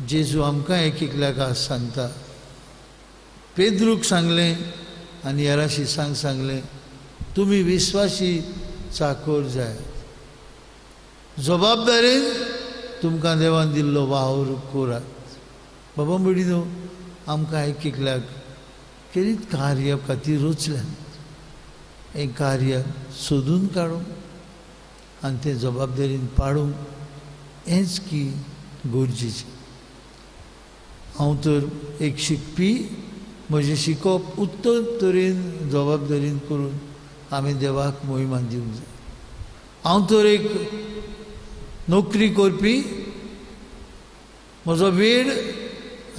जेजू आमकां एक एकल्याक आज सांगता. पेद्रूक सांगलें आनी हेराशी सांगलें, तुमी विस्वासी चाकोर जाय. जबाबदारेन तुमकां देवान दिल्लो वावर करात. बाबा भयणीनो, आमकां एक एकल्याक कितें कार्य खातीर रचल्यान हें कार्य सोदून काडूंक आनी तें जबाबदारीन पाडूंक हेंच की गरजेचें. हांव तर एक शिकपी, म्हजें शिकप उत्तम तरेन जबाबदारीन करून आमी देवाक मोहिमा दिवंक जाय. हांव तर एक नोकरी करपी, म्हजो वेळ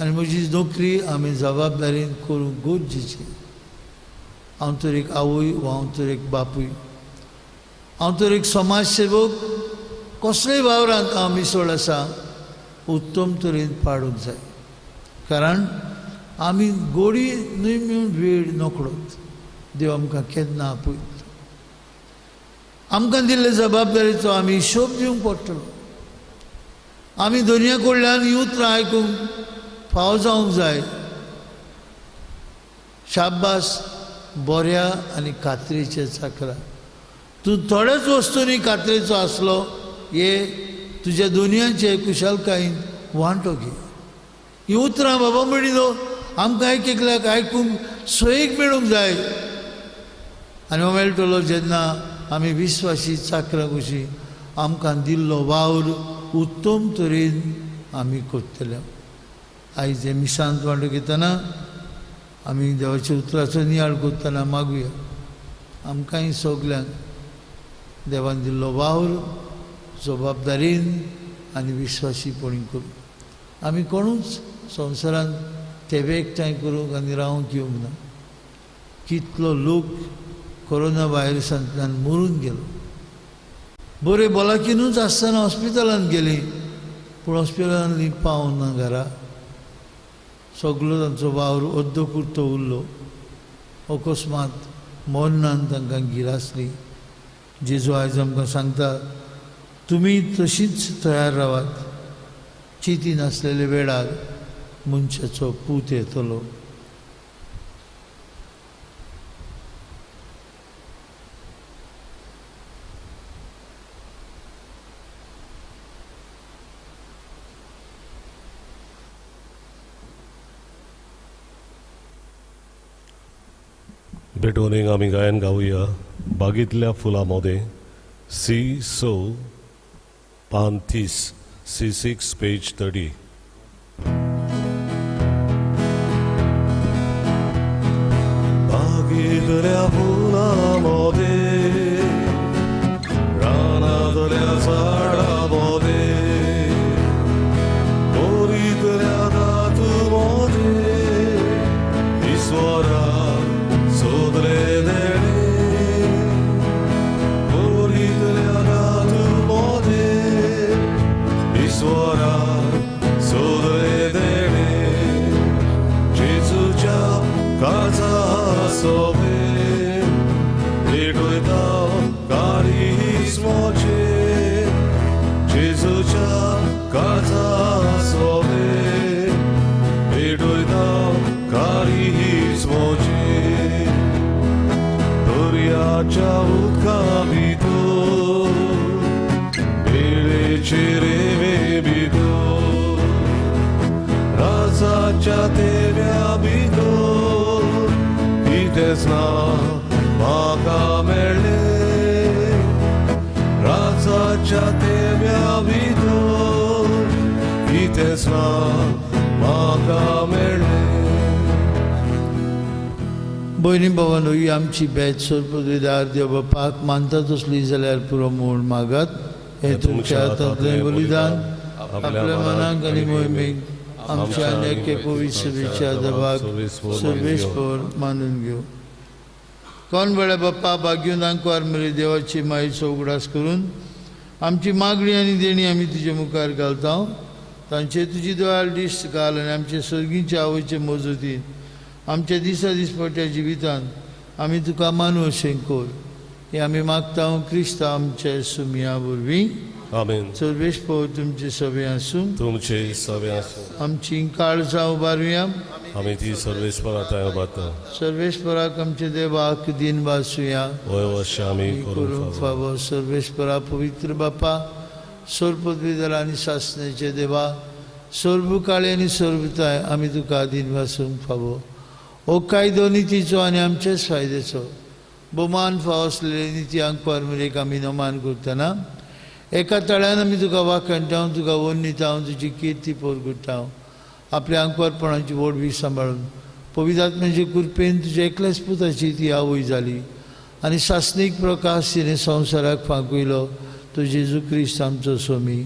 आनी म्हजी नोकरी आमी जबाबदारीन करूंक गरजेचें. हांव तर एक आवय, हांव तर एक बापूय, हांव तर एक समाज सेवक, कसलेय वावरांत हांव मिसळ आसा उत्तम तरेन पाडूंक जाय. कारण आमी गोडी न्हय मेळून वेळ नोकळोत देव आमकां केन्ना आपयता. आमकां दिल्ले जबाबदारेचो आमी हिशोब दिवंक पडटलो. आमी दुनिया कडल्यान ही उतरां आयकूंक फाव जावंक जाय. शाब्बास बऱ्या आनी खात्रेचे चाकरा, तूं थोड्याच वस्तूंनी खात्रेचो आसलो, हे तुज्या दुनयांचे कुशलकायेन वांटो घे. ही उतरां बाबा म्हणिलो आमकां एक एकल्याक आयकूंक सोयेक मेळूंक जाय. आनी हो मेळटलो जेन्ना आमी विस्वासी चाकरां कशी आमकां दिल्लो वावर उत्तम तरेन आमी करतले. आयज हे मिसांत वांटो घेतना आमी देवाच्या उतराचो नियाळ करतना मागुया आमकांय सगल्यांक देवान दिल्लो वावर जबाबदारीन आनी विस्वासीपणी करूं. आमी कोणूच संवसारांत तेबे एकठांय करूंक आनी रावंक येवंक ना. कितलो लोक कोरोना व्हायरसांतल्यान मरून गेलो. बरे भलायकीनूच आसतना हॉस्पिटलांत गेलीं, पूण हॉस्पिटलांतलीं पावूं ना घरा. सगलो तांचो वावर अर्द कुर्तो उरलो. अकस्मात मरणान तांकां गिरासली. जेजू आयज आमकां सांगता, तुमी तशींच तयार रावात. चिती नासलेल्या वेळार मनशाचो पूत येतलो. बेटोनिंग आमी गायन गावुया. बागेंतल्या फुलांमध्ये सी सो पान 30 C6 पेज 30. बागेतल्या फुलांमध्ये, रानातल्या झाडामध्ये, बोरीतल्या दातूमध्ये ईश्वरा सोदले देणे. बोरीतल्या दातूमध्ये ईश्वरा सोदले देणे. जेजूच्या काळजा सोबे भेटोयता कारिस्मोचे. जेजूच्या काळजा सोबे भेटोयता कारिस्मोचे. दर्याच्या उदका भितर, वेळेचे रेवे भितर, राजाच्या तेव्या भितर कितेंच ना म्हाका मेळ्ळें. राजाच्या तेव्या भितर कितेंच ना म्हाका मेळ्ळें. भयणी भावांनो, ही आमची बॅच सोरपदार देव बापाक मानता तसली जाल्यार पुरो म्हूण मागात. हे तुमच्या हातांतलें बलिदान आपल्या मनाक आनी मोहिमेक आमच्या नेके पवित्र सभेच्या देवाक सर्वेस्पर मानून घेव. कोण वेळा बाप्पा भाग्यून आंकवार मेरे देवाची मायेचो उगडास करून आमची मागणी आनी देणी आमी तुजे मुखार घालता. तांचे तुजी दयाळ दिश्ट घाल आनी आमचे सर्गीच्या आवयचे मजतीन आमच्या दिसा दिसपट्या जिवितांत आमी तुका मानू अशें कर. हे आमी मागता क्रिस्ता आमचे सुमिया वरवीं. आमीन. सर्वेस्पर तुमचे सवे आसूं. तुमचे सवे आसूं. आमची काळजां उबारुया. आमी ती सर्वेस्परांत उबारता. सर्वेस्पराक आमचे देवाक दिन वासुया. वय वर्ष आमी करूंक फावो. सर्वेस्परा पवित्र बापा, सोरपदवीदार आनी सासणेचे देवा, सोरबुकाळे आनी सोरबुताय आमी तुका दिन वासूंक फावो हो कायदो नितीचो आनी आमचेच फायद्याचो भोवमान फाव आसलेले निती आंकवार मेरेक आमी नमान करतना एका तळ्यान आमी तुका वाखणटाव तुका वन्निताव तुजी किर्ती पोरगुटाव आपल्या आंकवारपणाची वडवी सांबाळून पवित्र आत्म्याचे कृपेन तुज्या एकल्याच पुताची ती आवय जाली आनी शासनीक प्रकाश तिणें संवसाराक फांकविलो तो जेजू क्रिस्त आमचो स्वामी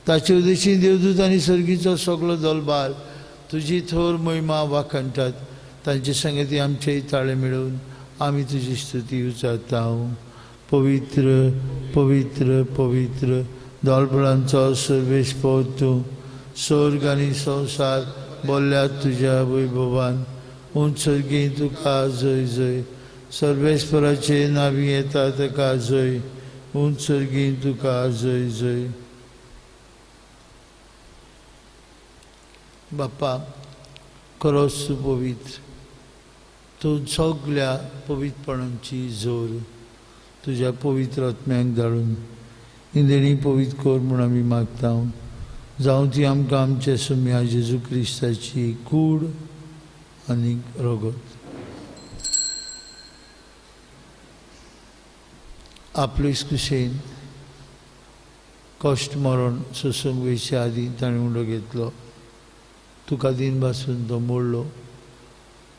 ताचे उदेशी देवदूत आनी सर्गीचो सगळो दलबार तुजी थोर महिमा वाखणटात तांचे संगती आमचेय ताळे मेळून आमी तुजी स्तुती उचारता पवित्र पवित्र पवित्र दलबळांचो सर्वेस्पर तूं स्वर्ग आनी संवसार बोल्ल्यात तुज्या वैभवान उंच सर्गी तुका जय जय सर्वेस्पराचे नावी येता ताका जय उंच सर्गी तुका जय जय बापा खरोच तूं पवित्र तूं सगळ्या पवित्रपणांची जोर तुज्या पवित्र आत्म्याक धाडून इंदेणी पवित्र कर म्हूण आमी मागता जावं ती आमकां आमच्या सुम्या जेजू क्रिस्ताची कूड आनी रगत आपलेच कुशेन कश्ट मरण सोसूंक वयचे आदीं ताणें उंडो घेतलो तुका दिन पासून तो मोडलो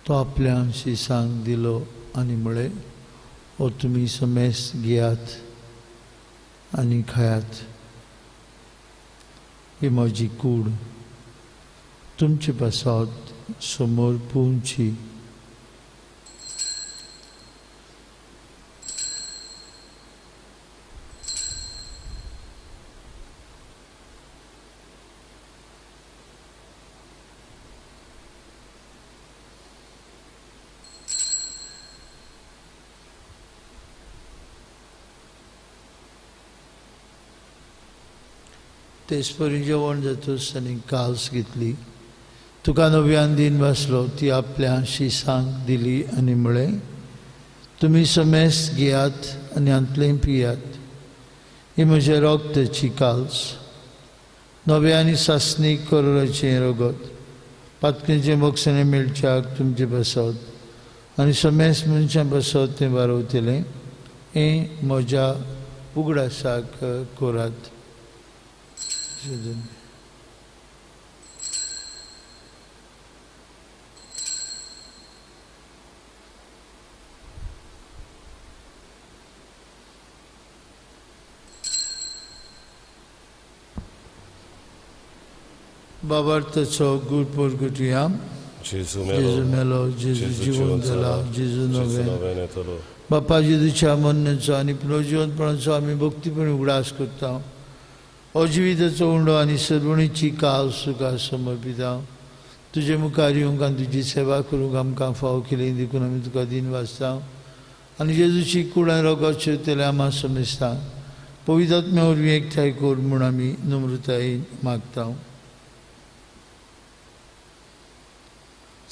तो आपल्या शिसांक दिलो आनी म्हळें हो तुमी समेस घेयात आनी खायात ही म्हजी कूड तुमचे पासत समोर पुंची तेसपरी जेवण जातूस आनी काल्स घेतली तुका नव्यान दिन वाचलो ती आपल्या शिसांक दिली आनी म्हळें तुमी समेस घेयात आनी हांतलें पियात ही म्हज्या रोगताची काल्स नवे आनी सासणीक करोराचें रगत पातकेचें मोक्षाने मेळच्याक तुमचे बसत आनी समेस मनशां बसत तें वारवतलें हें म्हज्या उगडासाक करात बाबार्थाचो गूड पोरगुटया जेजू जेजू मेलो जेजू जिवन जाला जेजू नवें येतलो बापा जेजूच्या मरणाचो आनी पुनर्जिवनपणाचो आमी भक्तीपणे उगडास करता अजिविताचो उंडो आनी सर्वणीची काल सुका समर्पिता तुजे मुखार येवंक आनी तुजी सेवा करूंक आमकां फाव केली देखून आमी तुका दिन वाचता आनी जेजूची कूड आनी रगत शिवतले आम्हा समजता पवित्र आत्म्या वरवीं एकठांय कर म्हूण आमी नम्रतायेन मागता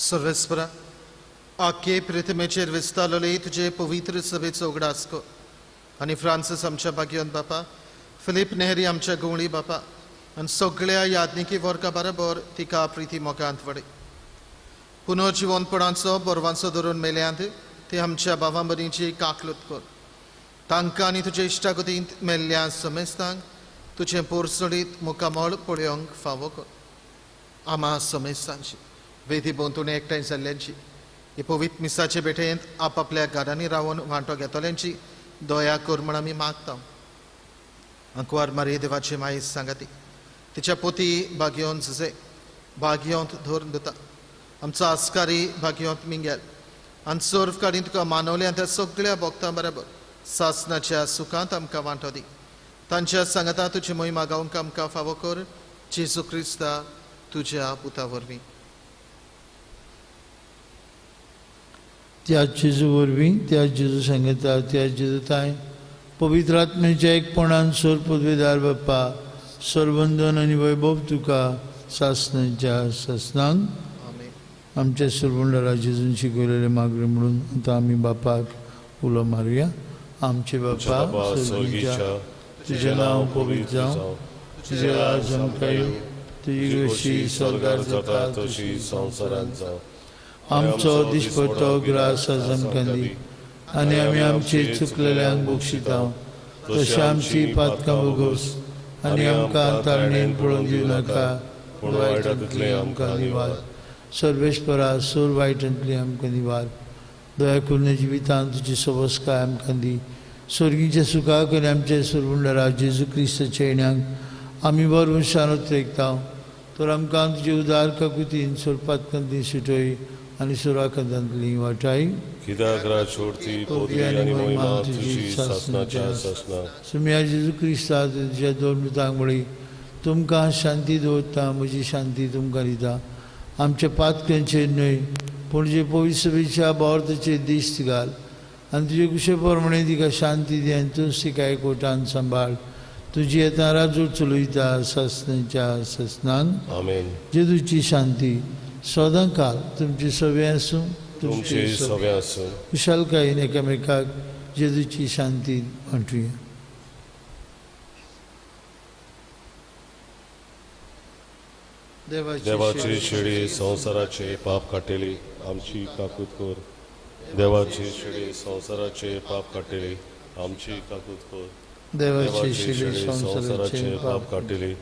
सर्वेस्परा आख्खे पृथ्वीचेर विस्तारलेले तुजे पवित्र सभेचो उगडास कर आनी फ्रांसीस आमच्या भाग्यवंत बापा फिलिप नेहरी आमच्या गवळी बापा आनी सगळ्या यादनिकी वर्गा बरोबर तिका प्रिती मोगांत वडे पुनर्जिवनपणाचो बोरवांचो धरून मेल्यांत ते आमच्या भावां बरींची काकलूत कर तांकां आनी तुजे इश्टागतींत मेल्ल्या समेस्तांक तुजें पोरसडीत मुखामळ पळोवंक फावो कर आम्हा समेस्तांची वेदी बोंतून एकठांय जाल्ल्यांची हे पवित्र मिसाचे भेटेंत आपापल्या घरांनी रावन वांटो घेतल्यांची दया कर म्हूण आमी मागता अंकवार मारी देवाची माई सांगाती तिच्या पोती भाग्योंत झुजे भाग्योंत धोरण दिता आमचो आस्कारी भाग्योंत मिंगेल आनी सर्व काडीन तुका मानवल्या त्या सगळ्या भक्तां बरोबर सासनाच्या सुखांत आमकां वांटो दी तांच्या सांगाता तुजी मोहिमा गावंक आमकां फावो कर जेजू क्रिस्ता तुज्या पुता वरवीं त्या जेजू वरवीं त्या जेजू सांगता त्या जेजू ताय पवित्र आत्म्याच्या एकपणान सोर पदवेदार बाप्पा सर्वंदन आनी वैभव तुका सासनाच्या सासनांक आमच्या सर्वंडरा जेजून शिकवलेले मागणे म्हणून आतां आमी बापाक उलो मारुया आमचे बापा सर्गीच्या तुजें नांव पवित्र जावं तुजें राज आमकां येवं तुजी कशी स्वर्गार जाता तशी संवसारांत जावं. आमचो दिसपट्टो ग्रास आज आमकां दी आनी आमी आमचे चुकलेल्यांक बक्षितांव. तशें आमची पातकां बोगोस आनी आमकां तारणेन पळोवन दिवं नाका पूण वायटांतले आमकां निवार. सर्वेश्वरा सोर वायटांतली आमकां निवार. दया करून जिवितांत तुजी सबस्काय आमकां दी. स्वर्गीच्या सुखाक आनी आमचे सुरवंडरा जेजू क्रिस्ताच्या येण्याक आमी बरो शानत रेखतांव. तर आमकां तुजे उदार काकुतीन सोरपातकांतली सुटय आनी सुराकांतांतली वाटाय. कित्याक रात छोडती पोती आनी महिमा तुजी सासणाच्या सासणा. सुम्या जेजू क्रिस्ता तुज्या दोन मृतांक बळी तुमकां शांती दवरता. म्हजी शांती तुमकां दिता. आमच्या पातकांचेर न्हय पूण जे पवित्र सभेच्या बोर्ताचेर दिश्ट घाल आनी तुजे कुशे प्रमाणे तिका शांती दी आनी तूं तिका एकवटान सांबाळ. तुजी येता राजूर चलयता सासणाच्या सासणान. आमेन. जेजूची शांती सदां काल तुमची सवे आसूं. तुमचे सवे आसूं. कुशलकायेन एकामेकाक जेजूची शांती वांटुया. देवाची शिडी संवसाराचे पाप काटेली आमची काकूत कोर. देवाची शिडी संवसाराचे पाप काटेली आमची काकूत कोर. देवाची शिडी संवसाराचे पाप काटेली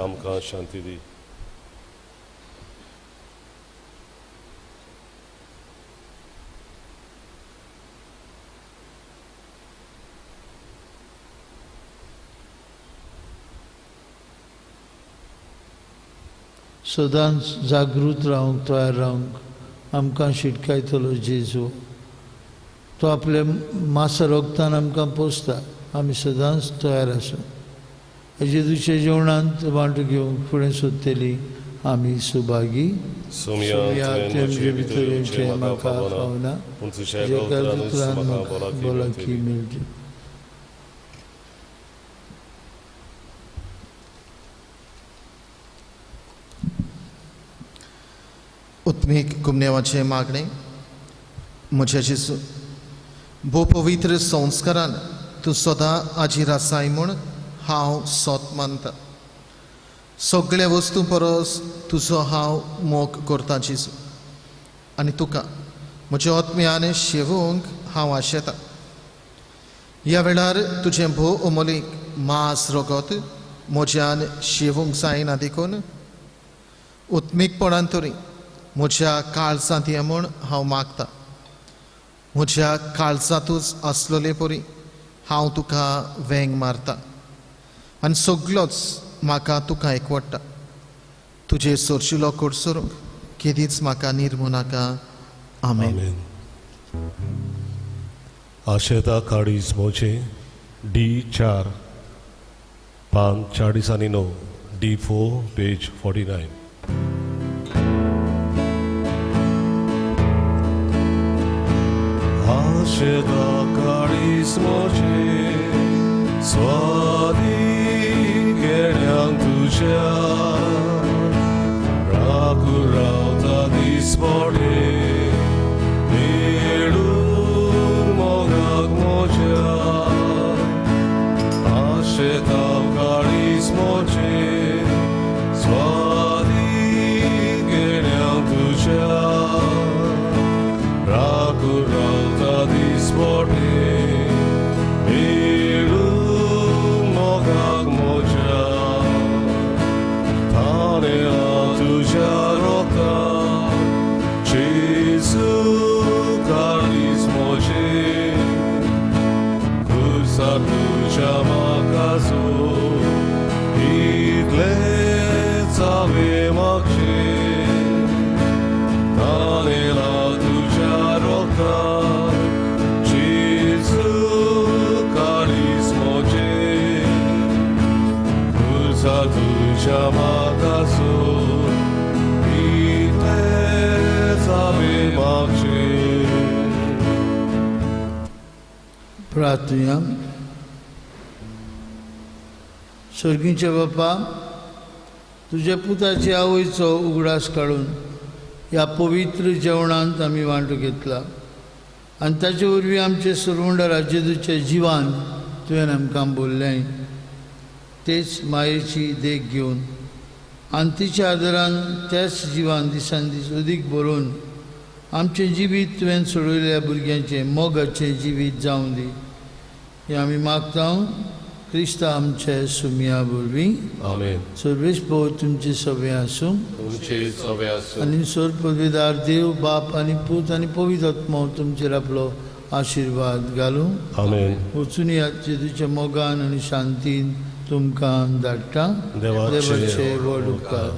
आमकां शांती दी. सदांच जागृत रावंक तयार रावंक आमकां शिटकायतलो जेजू. तो आपल्या मासा रोगतान आमकां पोसता. आमी सदांच तयार आसूं. जेजूच्या जेवणांत वांटो घेवंक फुडें सोदतली आमी सुभागी. सुमया तुजे भितर म्हाका पावना पूण तुज्या उतरांतूच म्हाका भलायकी मेळची. उत्मीक कुमनेवाचे मागणे. म्हज्या जेजू भोव पवित्र संस्कारान तूं सदां हाजीर आसाय म्हूण हांव सोत मानता. सगळे वस्तू परस तुजो हांव मोग करता जेजू आनी तुका म्हज्या आत्म्यान शेवूंक हांव आशेतां. ह्या वेळार तुजें भोव अमोलीक मास रगत म्हज्यान शेवूंक जायना देखून उत्मीकपणान तरी म्हज्या काळजांत ये म्हूण हांव मागतां. म्हज्या काळजांतूच आसलोले परी हांव तुका वेंग मारतां आनी सगळोच म्हाका तुका एकवडटा. तुजे सोरशिलो कोडसरूंक केदीच म्हाका निर्मू नाका. आमेन. आशेता काळीज मोचे D4 पान 49 D4 पेज 49. आशेता काळीज मोचे स्वादी घेण्याक तुज्या राखू रावता दिसपडे मेळून मोगाक मोच्या. आशेता काळीज मोचे स्वादी घेण्याक तुज्या राखू रावता दिसपडे मेळून मोगाक मोच्या. थानेला तुज्या रोगाक जेजू काळीज मोचे खुर्सा तुज्या म्हाकाचो इतलेच हांवें मागचें. थानेला तुज्या रोगाक जेजू काळीज मोचे खुर्सा तुज्या म्हाकाचो इतलेच हांवें मागचें. प्रार्थना. स्वर्गीच्या बापा, तुज्या पुताच्या आवयचो उगडास काडून ह्या पवित्र जेवणांत आमी वांटो घेतला आनी ताचे वरवीं आमचे सुरवंडरा जेजूच्या जिवान तुवें आमकां बोल्लें. तेच मायेची देख घेवन आनी तिच्या आदरान त्याच जिवान दिसान दीस अदीक बरोवन आमचें जिवीत तुवें सोडयल्या भुरग्यांचें मोगाचें जिवीत जावं दी हें आमी मागता क्रिस्ता आमचे सुमया वरवीं आमेन. सर्वेस्पो तुमचे सवे आसूं तुमचे सवे आसूं आनी सोर पदवीदार देव बाप आनी पूत आनी पवित्र आत्मो तुमचेर आपलो आशिर्वाद घालूं. आमेन. वचून जेजूच्या मोगान आनी शांतीन तुमकां धाडटा. देवाचे व्हड उपकार.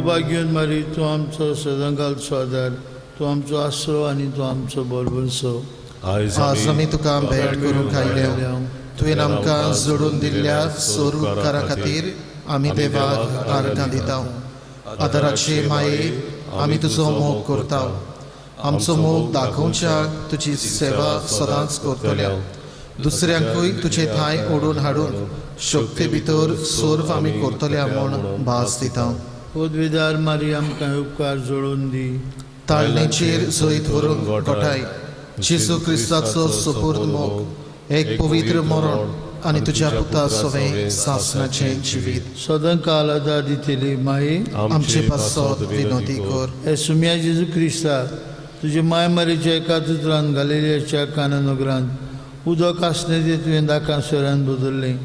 भाग्यवान मारी तूं आमचो सदांकालचो आदार, तूं आमचो आसरो आनी तूं आमचो बरवंसो. आज आमी तुका भेट करूंक आयल्या. तुवें आमकां जोडून दिल्ल्या सोर उपकारा खातीर आमी देवाक आर्गां दिता. आदाराचे माये आमी तुजो मोग करता. आमचो मोग दाखोवच्या तुजी सेवा सदांच करतल्या. दुसऱ्यांकूय तुजे थांय ओडून हाडून शक्ती भितर सोर्व आमी करतल्या म्हूण भास दिता. पदवीदार मारी आमकां उपकार जोडून दी. ताळणेचेर जैत व्हरून गोठाय. जेजू क्रिस्ताचो सुपूर्द मोग, एक पवित्र मरण आनी तुज्या पुता सवें सासणाचें जिवीत. सदांकाल आदार दितली माये आमचे पासत विनोदी कर. हे सुम्या जेजू क्रिस्ता तुजे माय मारीच्या एकातुत्रान गालिलियाच्या काना नगरांत उदक आसलें तें तुवें दाकां सोऱ्यान बदल्लें.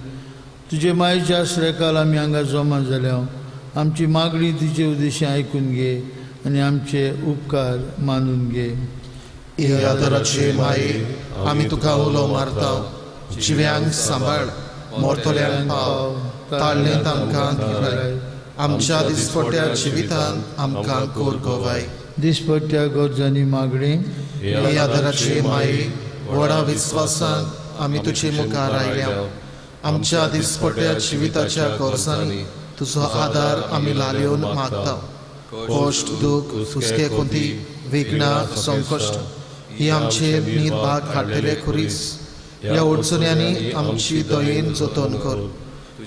तुजे मायेच्या आसऱ्याकाल आमी हांगा जमा जाल्या. आमची मागणी तुजे उद्देश आयकून घे आनी आमचे उपकार मानून घे. हे आदाराचे माये आमी तुका उलो मारता. जिव्यांक सांबाळ, मोरतोल्यांक पाव, ताळणेंत आमकां दिवय. आमच्या दिसपट्ट्या जिवितान आमकां कोर गोवाय. दिसपट्ट्या गरजांनी मागणी. हे आदाराचे माये व्हडा विस्वासान आमी तुजे मुखार आयल्या. आमच्या दिसपट्ट्या जिविताच्या गरजांनी तुजो आदार आमी लालयोन मागता. कश्ट, दूख, हुस्के कोंती, विघ्नां, संकश्ट ही आमचेर निर्भाग हाडलेले खुरीस. ह्या अडचण्यांनी आमची दयेन जतन कर.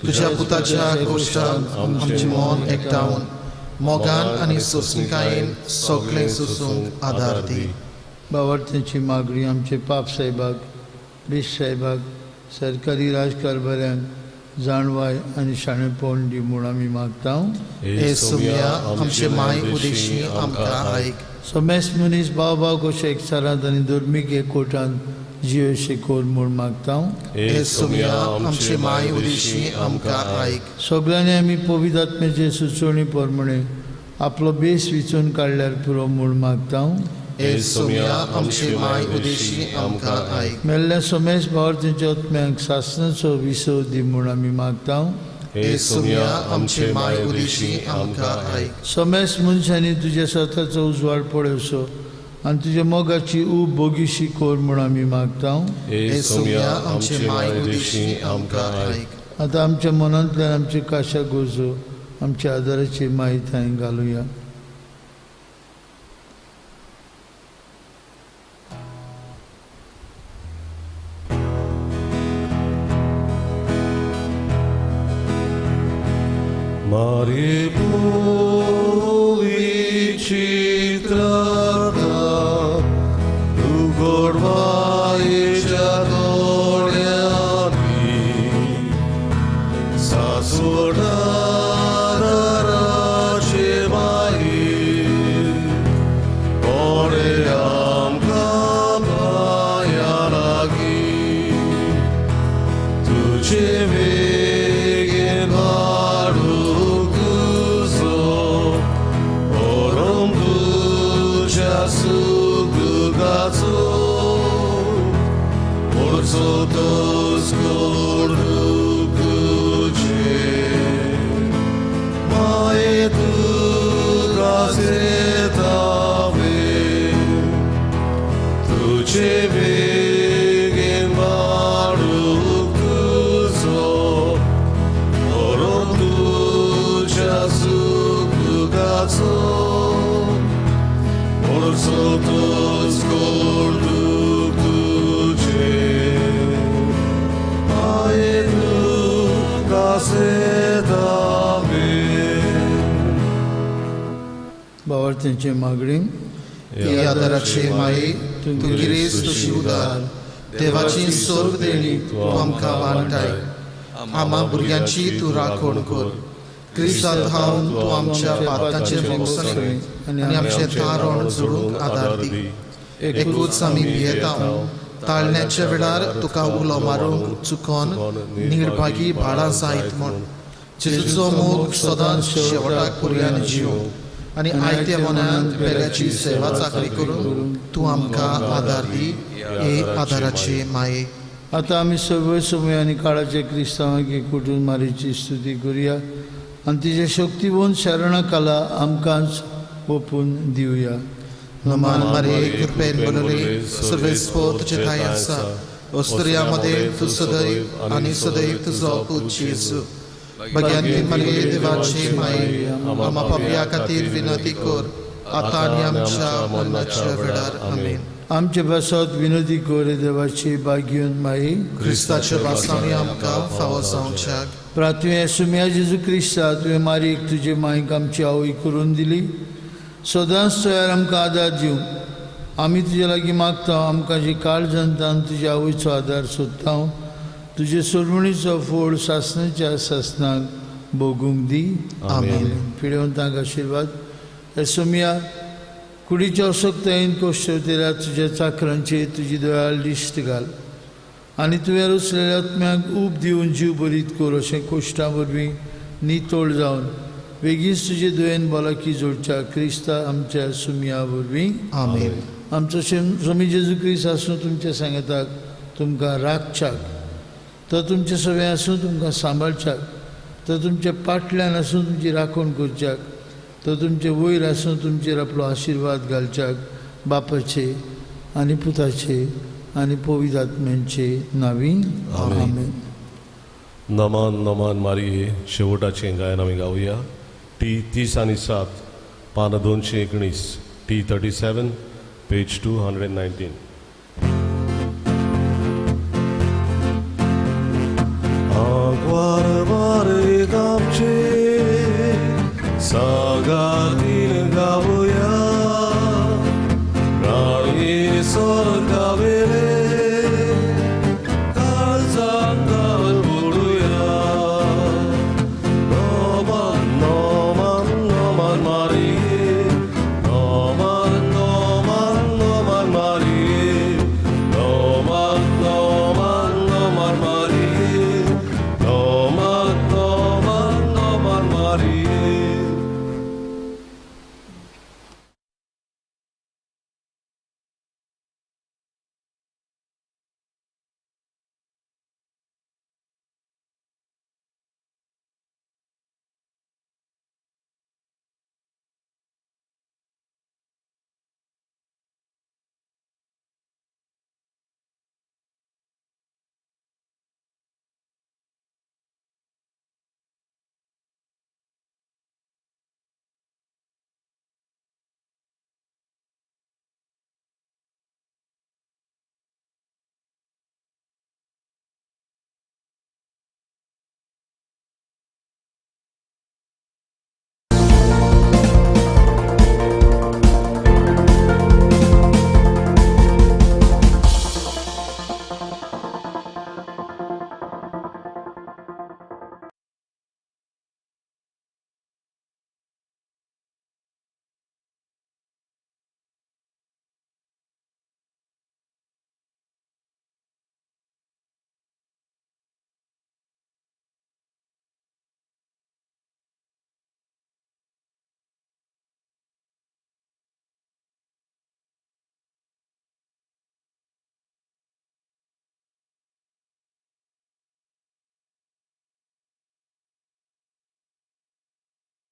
तुज्या पुताच्या कश्टान आमचें मन एकठांवन मोगान आनी सोंसणिकायेन सगळें सोसूंक आदार दी. बावर्त्यांची मागणी आमचे पाप साहेबाक, बेश साहेबाक, सरकारी राजकारभाऱ्यांक जाणवाय आनी शाणेपण दी म्हूण आमी मागता. हे सुम्या आमचे माय उदेशी आमकां आयक. समेस मनीस भाव भाव कशे एकचारांत आनी धर्मीक एकवटांत जियो शिकोर म्हूण मागता. हे सुम्या आमचे माय उदेशी आमकां आयक. सगळ्यांनी आमी पवित्र आत्म्याचे सुचोवणी प्रमाणे आपलो बेस विचून काडल्यार पुरो म्हूण मागता. हे सुम्या आमचे माय उदेशी आमकां आयक. मेल्ल्या समेस बावर्त्यांच्या आत्म्यांक सासणाचो विसव दी म्हूण आमी मागता. हे सुम्या आमचे माय उदेशी आमकां आयक. समेस मनशांनी तुज्या स्वताचो उजवाड पळयवचो आनी तुज्या मोगाची ऊब बोगीशी कोर म्हूण आमी मागता. हे सुम्या आमचे माय उदेशी आमकां आयक. आतां आमच्या मनांतल्यान आमचे काशा गोजो आमच्या आदाराची माय थंय घालुया. Mare Pulicitrata, tu gorvaiecia doreani, sa sorda भावार्थ्यांचे मागणी हे आदाराचे माये तू गिरेस तुझी उदार देवाची सोर्ग देणी तू आमकां वांटाय आम्हा भुरग्यांची तू राखण कर क्रिस्तांत हांव तू आमच्या पातकांचे मोगसणे आनी आमचे तारण जोडूंक आदार दी एकूच आमी भियेतांव ताळण्याच्या वेळार तुका उलो मारूंक चुकोन निर्भागी भाडां जायत म्हूण जेजूचो मोग सदांच शेवटाक पर्यंत जिवंक आनी आयत्या मनांत बेल्याची सेवा चाकरी करून तूं आमकां आदार दी हे आदाराचे माये. आता आमी सगळे समय आनी काळाचे क्रिस्तांवाक एकवटून मारेची स्तुती करुया आनी तिचे शक्तीवंत शरणा काला आमकांच ओपून दिवया. नमान मारे कृपेन बनले सर्वेस्पो तुझे ठाई आसा ओस्त्रियामध्ये तू सदैव आनी सदैव तुजो पूत जेजू भग्यांती मारे देवाचे माये आम्हा पापया खातीर विनंती कर आतां आनी आमच्या मरणाच्या वेळार आमेन. आमचे बसत विनंती कर देवाची भाग्यवंत माई क्रिस्ताच्या वासांनी आमकां फावो जावच्याक प्रार्थने सुम्या जेजू क्रिस्ता तुवें मारीक तुजे मायक आमची आवय करून दिली सदांच तयार आमकां आदार दिवं आमी तुजे लागीं मागता आमकां जी काळजांतान तुज्या आवयचो आदार सोदता तुजे सोडवणीचो फळ सासणाच्या सासनाक भोगूंक दी. आमेन. पिडेवंतांक आशिर्वाद. हे सोम्या कुडीच्या अशक्तायेन कोश्टवतेल्या तुज्या चाकरांचेर तुजी दयाळ दिश्ट घाल आनी तुवें रुचलेल्या आत्म्याक ऊब दिवन जीव बरीत कर अशें कोश्टां वरवीं नितोळ जावन बेगीच तुजे दुयेन भलायकी जोडच्या क्रिस्ता आमच्या सुमया वरवीं आमेन. आमचो स्वामी जेजू क्रिस्त आसूं तुमच्या सांगताक तुमकां राखच्याक तो तुमचे सगळें आसूं तुमकां सांबाळच्याक तो तुमच्या पाटल्यान आसूं तुमची राखण करच्याक तो तुमचे वयर आसूं तुमचेर आपलो आशिर्वाद घालच्याक बापाचे आनी पुताचे आनी पवित्र आत्म्यांचे नांवीं आमेन. नमान नमान मारिये शेवटाचें गायन आमी गावया. टी 30 आनी 7 पान 219 T 37 page 219. Guardare damce sagati